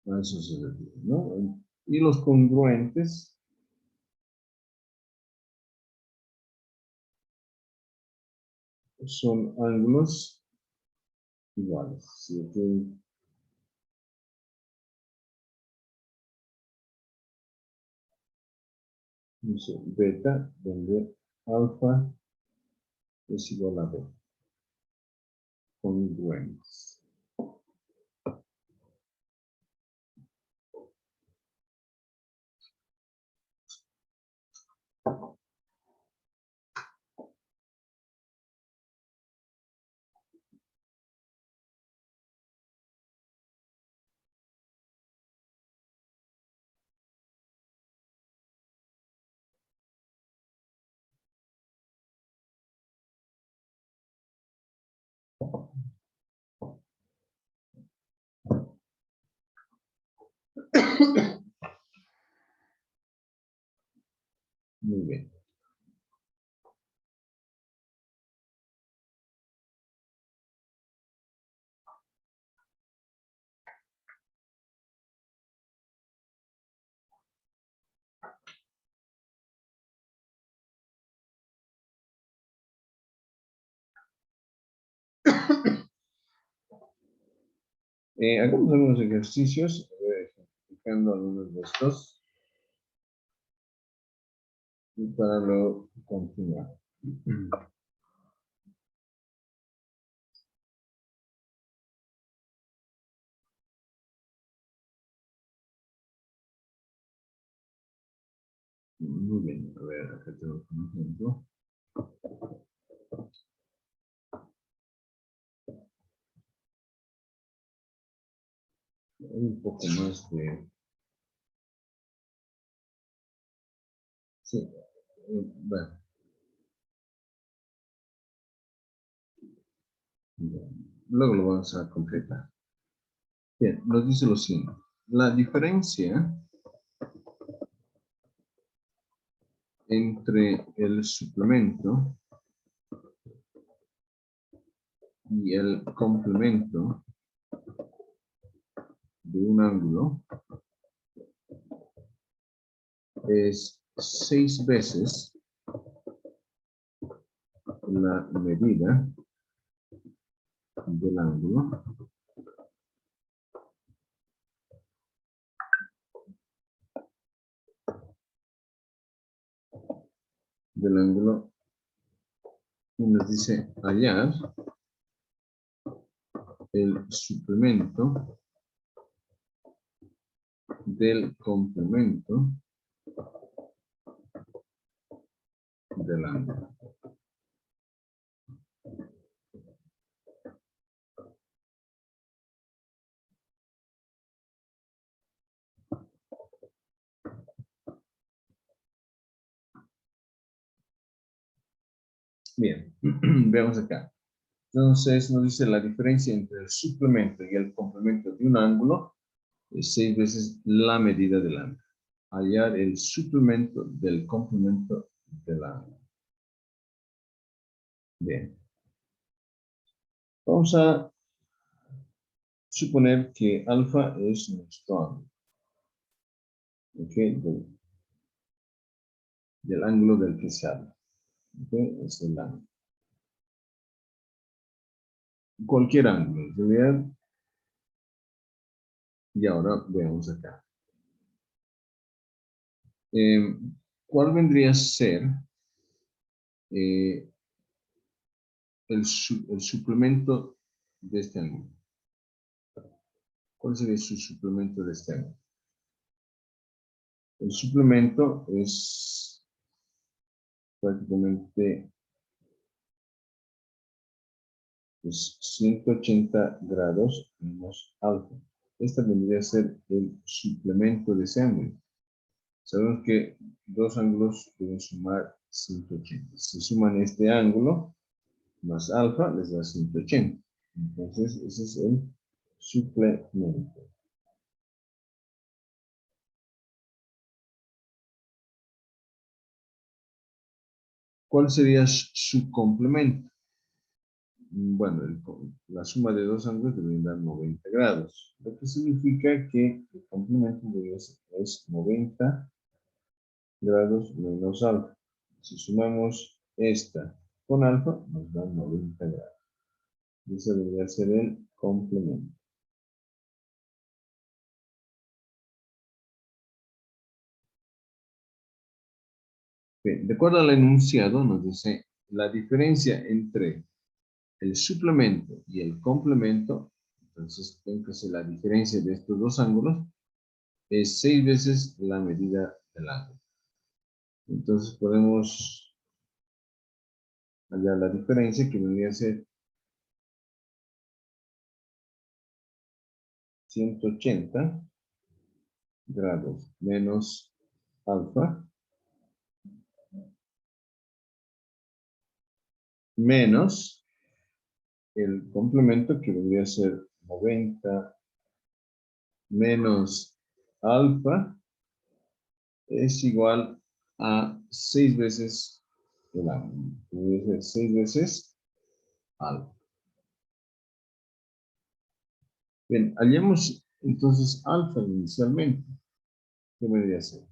A eso se refiere, ¿no? Y los congruentes son ángulos iguales. Si aquí dice beta, donde alfa es igual a b. Congruentes. Hagamos algunos ejercicios, ejemplificando algunos de estos, y para luego continuar. Muy bien, a ver, acá tengo un ejemplo. Un poco más de... Sí, bueno. Luego lo vamos a completar. Bien, nos dice lo siguiente. La diferencia entre el suplemento y el complemento de un ángulo es 6 veces la medida del ángulo y nos dice hallar el suplemento del complemento del ángulo. Bien, veamos acá. Entonces nos dice la diferencia entre el suplemento y el complemento de un ángulo es 6 veces la medida del ángulo. Hallar el suplemento del complemento del ángulo. Bien. Vamos a suponer que alfa es nuestro ángulo. ¿Ok? Del ángulo del que se habla. ¿Ok? Es el ángulo. Cualquier ángulo, en realidad. Y ahora veamos acá. ¿Cuál vendría a ser el suplemento de este ángulo? ¿Cuál sería su suplemento de este ángulo? El suplemento es prácticamente 180 grados menos alfa. Esta vendría a ser el suplemento de ese ángulo. Sabemos que dos ángulos deben sumar 180. Si suman este ángulo más alfa, les da 180. Entonces, ese es el suplemento. ¿Cuál sería su complemento? Bueno, la suma de dos ángulos debería dar 90 grados, lo que significa que el complemento es 90 grados menos alfa. Si sumamos esta con alfa, nos da 90 grados. Ese debería ser el complemento. Bien, de acuerdo al enunciado, nos dice la diferencia entre el suplemento y el complemento. Entonces, tengo que hacer la diferencia de estos dos ángulos es 6 veces la medida del ángulo. Entonces, podemos hallar la diferencia que vendría a ser 180 grados menos alfa menos el complemento que vendría a ser 90 menos alfa es igual a 6 veces el ángulo. Debe ser 6 veces alfa. Bien, hallemos entonces alfa inicialmente. ¿Qué vendría a ser?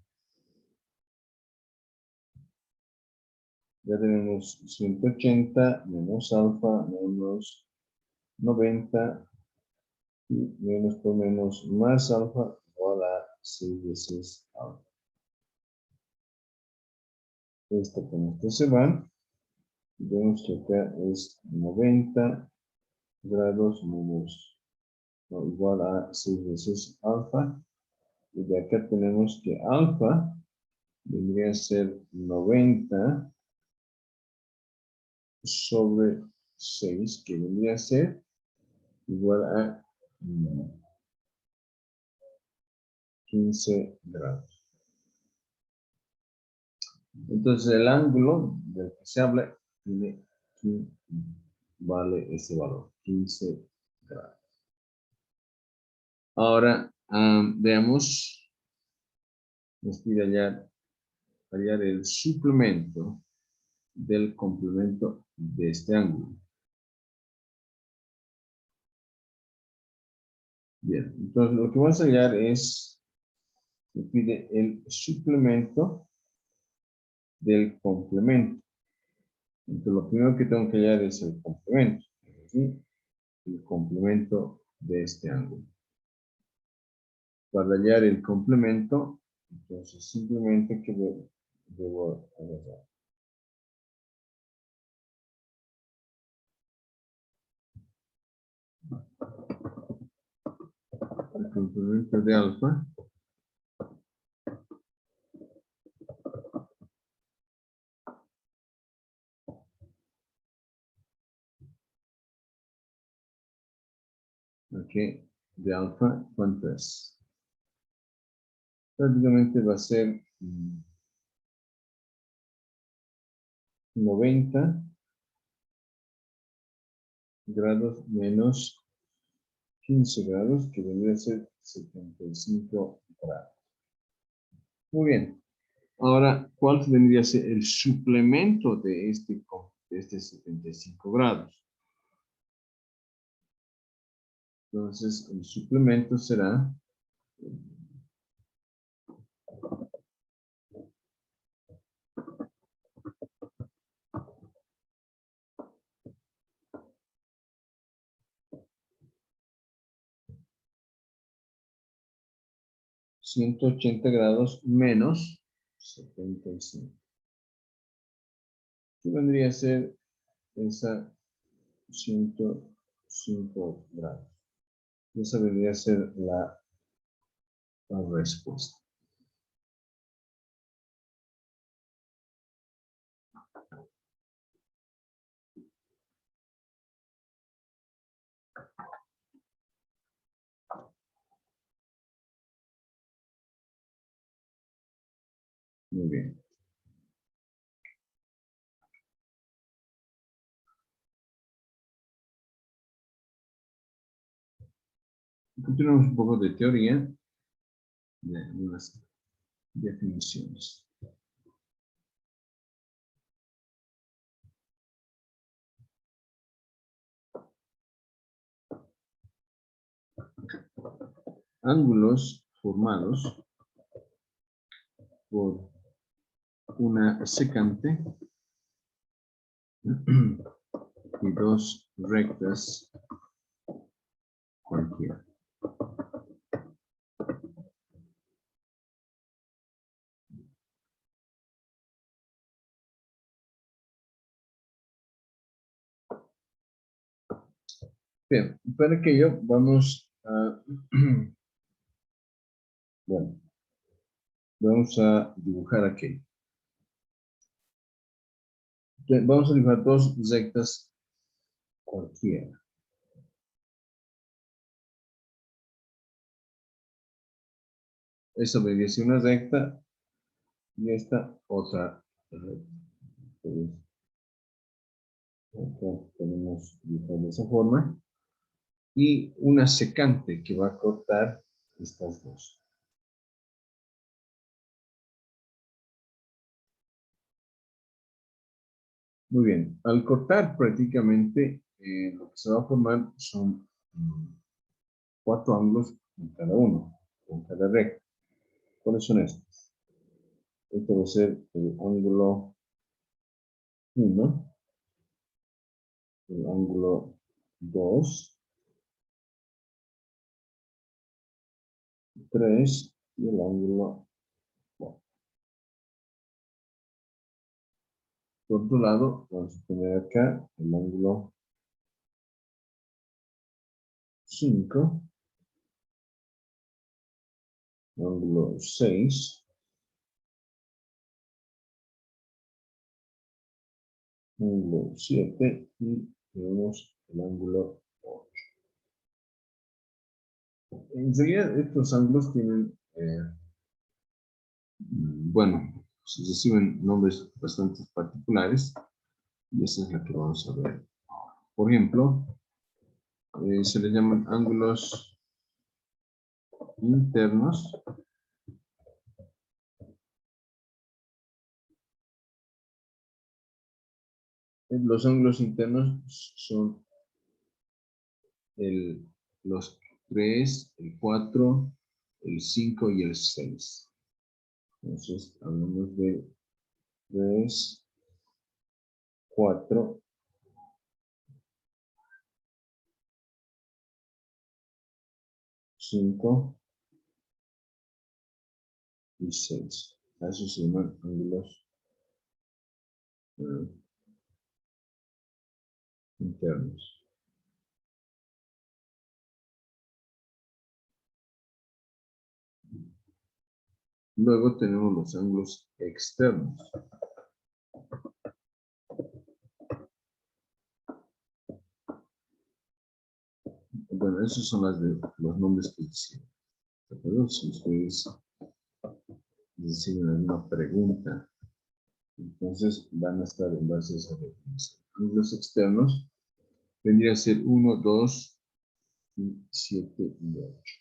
Ya tenemos 180 menos alfa menos 90 Y menos por menos más alfa igual a 6 veces alfa. Esto con esto se van. Vemos que acá es 90 grados menos, no, igual a 6 veces alfa. Y de acá tenemos que alfa vendría a ser 90 sobre 6, que vendría a ser igual a 15 grados. Entonces el ángulo del que se habla tiene que vale ese valor, 15 grados. Ahora veamos, nos pide hallar el suplemento del complemento de este ángulo. Bien, entonces lo que vamos a hallar es, me pide el suplemento del complemento. Entonces lo primero que tengo que hallar es el complemento, ¿sí? El complemento de este ángulo. Para hallar el complemento, entonces simplemente que debo hallar. El complemento de alfa aquí de alfa, ¿cuánto es? Prácticamente va a ser 90 grados menos 15 grados, que vendría a ser 75 grados. Muy bien. Ahora, ¿cuál vendría a ser el suplemento de este 75 grados? Entonces, el suplemento será 180 grados menos 75. ¿Qué vendría a ser esa 105 grados? Esa vendría a ser la respuesta. Muy bien. Continuamos un poco de teoría de unas definiciones. Ángulos formados por una secante y dos rectas cualquiera. Bien, para aquello vamos a, bueno, vamos a dibujar aquí. Vamos a dibujar dos rectas cualquiera. Esta vendría a ser una recta y esta otra recta. Entonces, acá tenemos dibujado de esa forma. Y una secante que va a cortar estas dos. Muy bien, al cortar prácticamente lo que se va a formar son 4 ángulos en cada uno, en cada recta. ¿Cuáles son estos? Este va a ser el ángulo 1, el ángulo 2 3 y el ángulo 4. Por otro lado, vamos a tener acá el ángulo 5, ángulo 6, ángulo 7 y tenemos el ángulo 8. Enseguida estos ángulos tienen, bueno, se reciben nombres bastante particulares y esa es la que vamos a ver. Por ejemplo, se les llaman ángulos internos. Los ángulos internos son los 3, el 4, el 5 y el 6. Entonces, hablamos de 3, 4, 5 y 6. A eso se llaman ángulos internos. Luego tenemos los ángulos externos. Bueno, esos son los nombres que decían. ¿De acuerdo? Si ustedes deciden alguna pregunta, entonces van a estar en base a esa definición. Ángulos externos vendría a ser 1, 2, 7 y 8.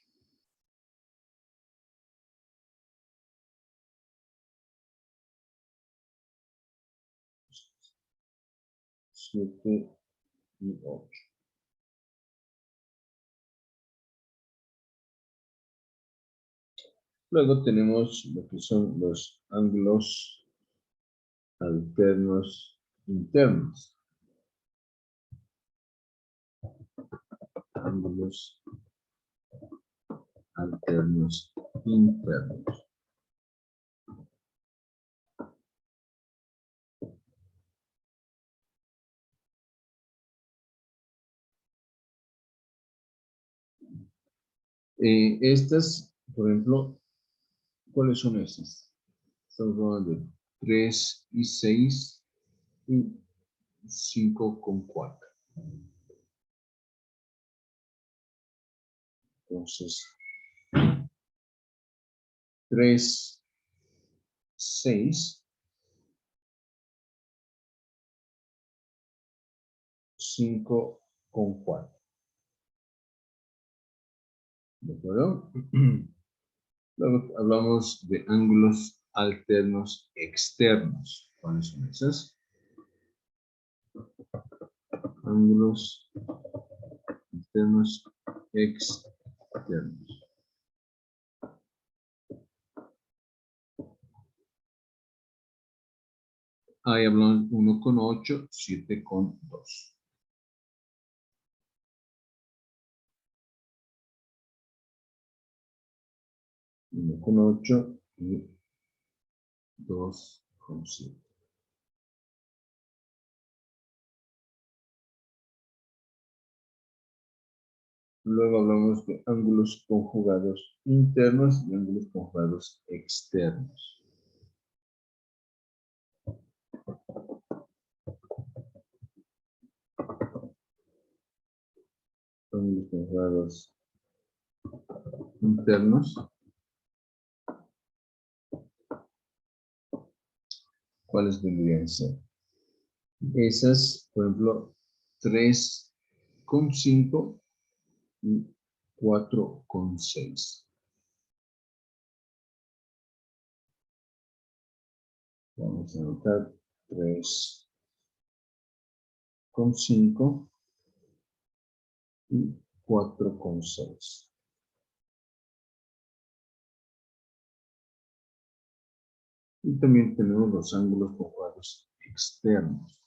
7 y 8. Luego tenemos lo que son los ángulos alternos internos. Ángulos alternos internos. Estas, por ejemplo, ¿cuáles son estas? Estamos hablando de 3 y 6 y 5 con 4. Entonces, 3, 6, 5 con 4. ¿De acuerdo? Luego hablamos de ángulos alternos externos. ¿Cuáles son esas? Ángulos alternos externos. Ahí hablamos 1 con 8, 7 con 2. 1 con 8 y 2 con 7. Luego hablamos de ángulos conjugados internos y ángulos conjugados externos. Ángulos conjugados internos. ¿Cuáles vendrían a ser? Esas, por ejemplo, 3 con 5 y 4 con 6. Vamos a anotar 3 con 5 y 4 con 6. Y también tenemos los ángulos conjugados externos.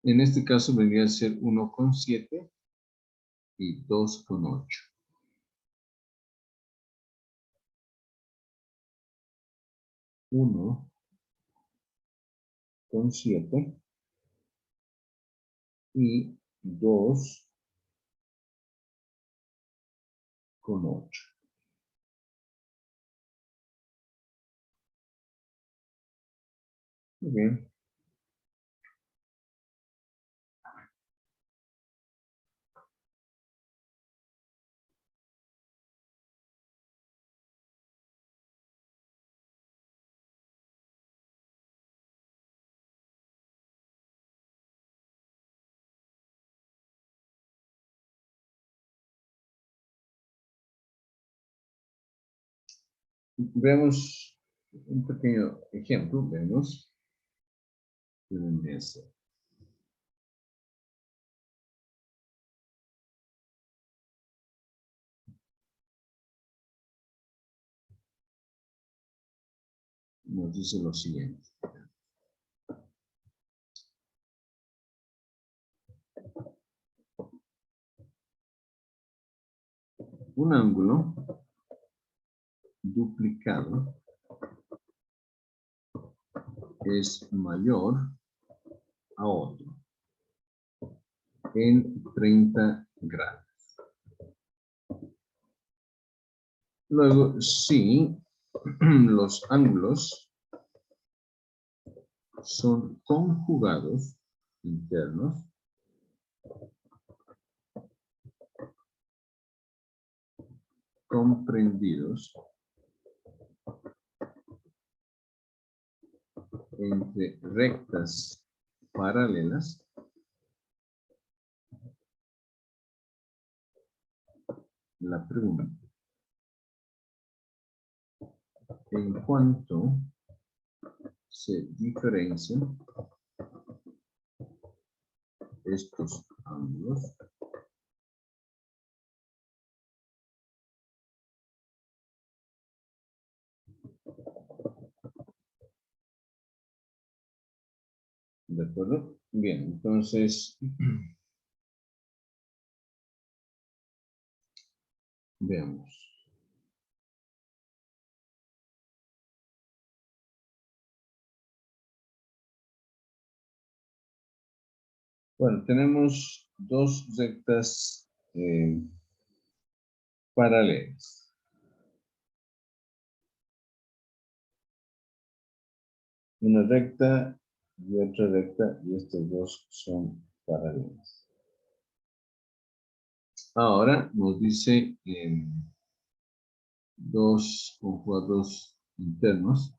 En este caso vendría a ser 1,7 y 2,8. Uno con 7 y 2,8. Muy bien. Veamos un pequeño ejemplo. Vemos que vendría a ser. Nos dice lo siguiente. Un ángulo duplicado es mayor a otro en 30 grados. Luego, si los ángulos son conjugados internos, comprendidos entre rectas paralelas, la pregunta, ¿en cuánto se diferencian estos ángulos? ¿De acuerdo? Bien, entonces, veamos. Bueno, tenemos dos rectas paralelas. Una recta y otra recta, y estas dos son paralelas. Ahora nos dice dos conjugados internos.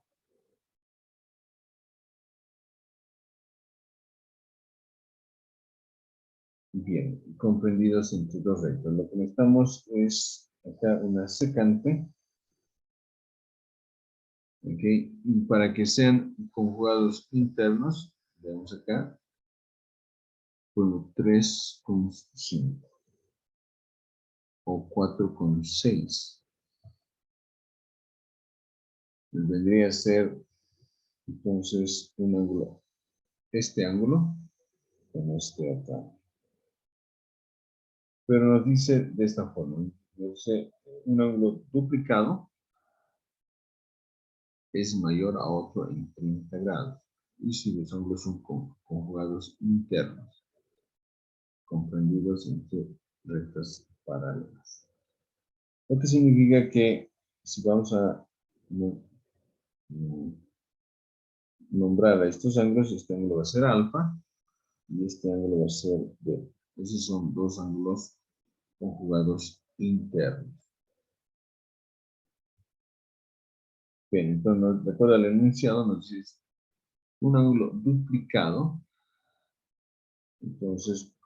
Bien, comprendidos entre dos rectas. Lo que necesitamos es acá una secante. ¿Ok? Y para que sean conjugados internos, veamos acá, bueno, 3,5 o 4,6. Vendría a ser entonces un ángulo, este ángulo con este acá. Pero nos dice de esta forma, nos dice un ángulo duplicado es mayor a otro en 30 grados. Y si los ángulos son conjugados internos, comprendidos entre rectas paralelas. Lo que significa que si vamos a nombrar a estos ángulos, este ángulo va a ser alfa y este ángulo va a ser beta. Esos son dos ángulos conjugados internos. Bien, entonces, de acuerdo al enunciado, nos dice un ángulo duplicado. Entonces,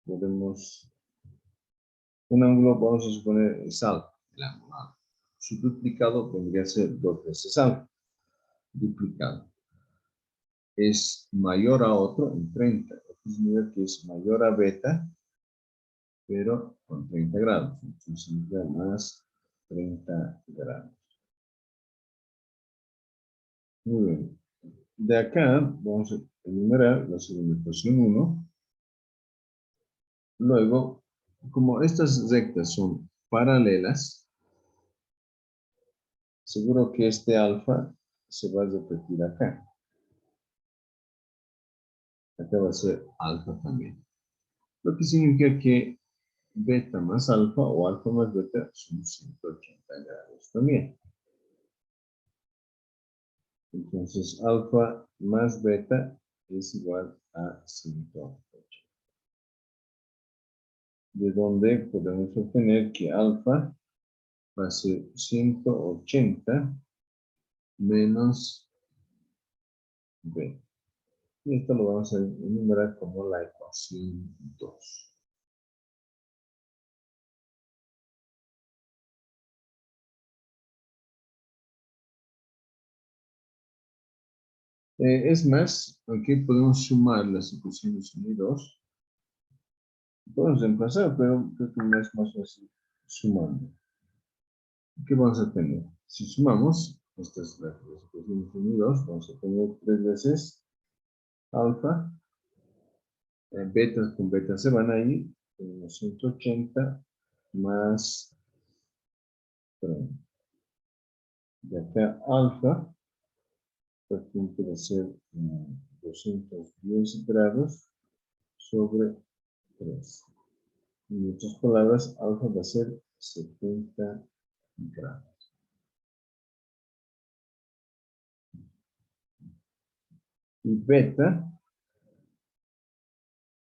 podemos, un ángulo, vamos a suponer, es alfa, el ángulo alfa. Su duplicado vendría a ser 2 veces alfa, duplicado. Es mayor a otro en 30. Esto significa que es mayor a beta, pero con 30 grados. Entonces significa más 30 grados. Muy bien. de acá vamos a enumerar la segunda ecuación 1. Luego, como estas rectas son paralelas, seguro que este alfa se va a repetir acá. Acá va a ser alfa también. Lo que significa que beta más alfa o alfa más beta son 180 grados también. Entonces, alfa más beta es igual a 180. De donde podemos obtener que alfa va a ser 180 menos beta. Y esto lo vamos a enumerar como la ecuación 2. Es más, aquí podemos sumar las ecuaciones 1 y 2. Podemos reemplazar, pero creo que no es más fácil sumando. ¿Qué vamos a tener? Si sumamos estas las ecuaciones 1 y 2, vamos a tener 3 veces alfa. Betas con betas se van a ir. Tenemos 180 más de acá alfa. Prácticamente va a ser 210 grados sobre 3. En otras palabras, alfa va a ser 70 grados. Y beta,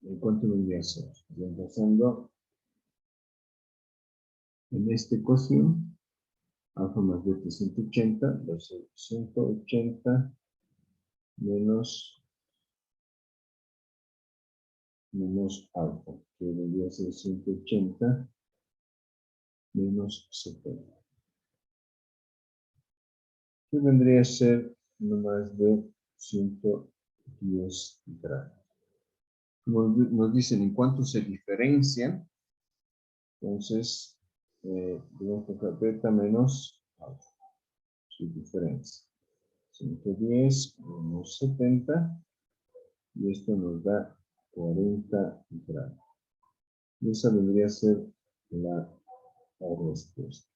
¿en cuánto vendría a ser? Reemplazando en esta ecuación, alfa más beta 180, va a ser 180 menos alfa, que vendría a ser 180 menos 70. Que vendría a ser no más de 110 grados. Como nos dicen en cuánto se diferencian, entonces debemos tocar beta menos alfa, su diferencia. 110 menos 70, y esto nos da 40 grados. Y esa vendría a ser la respuesta.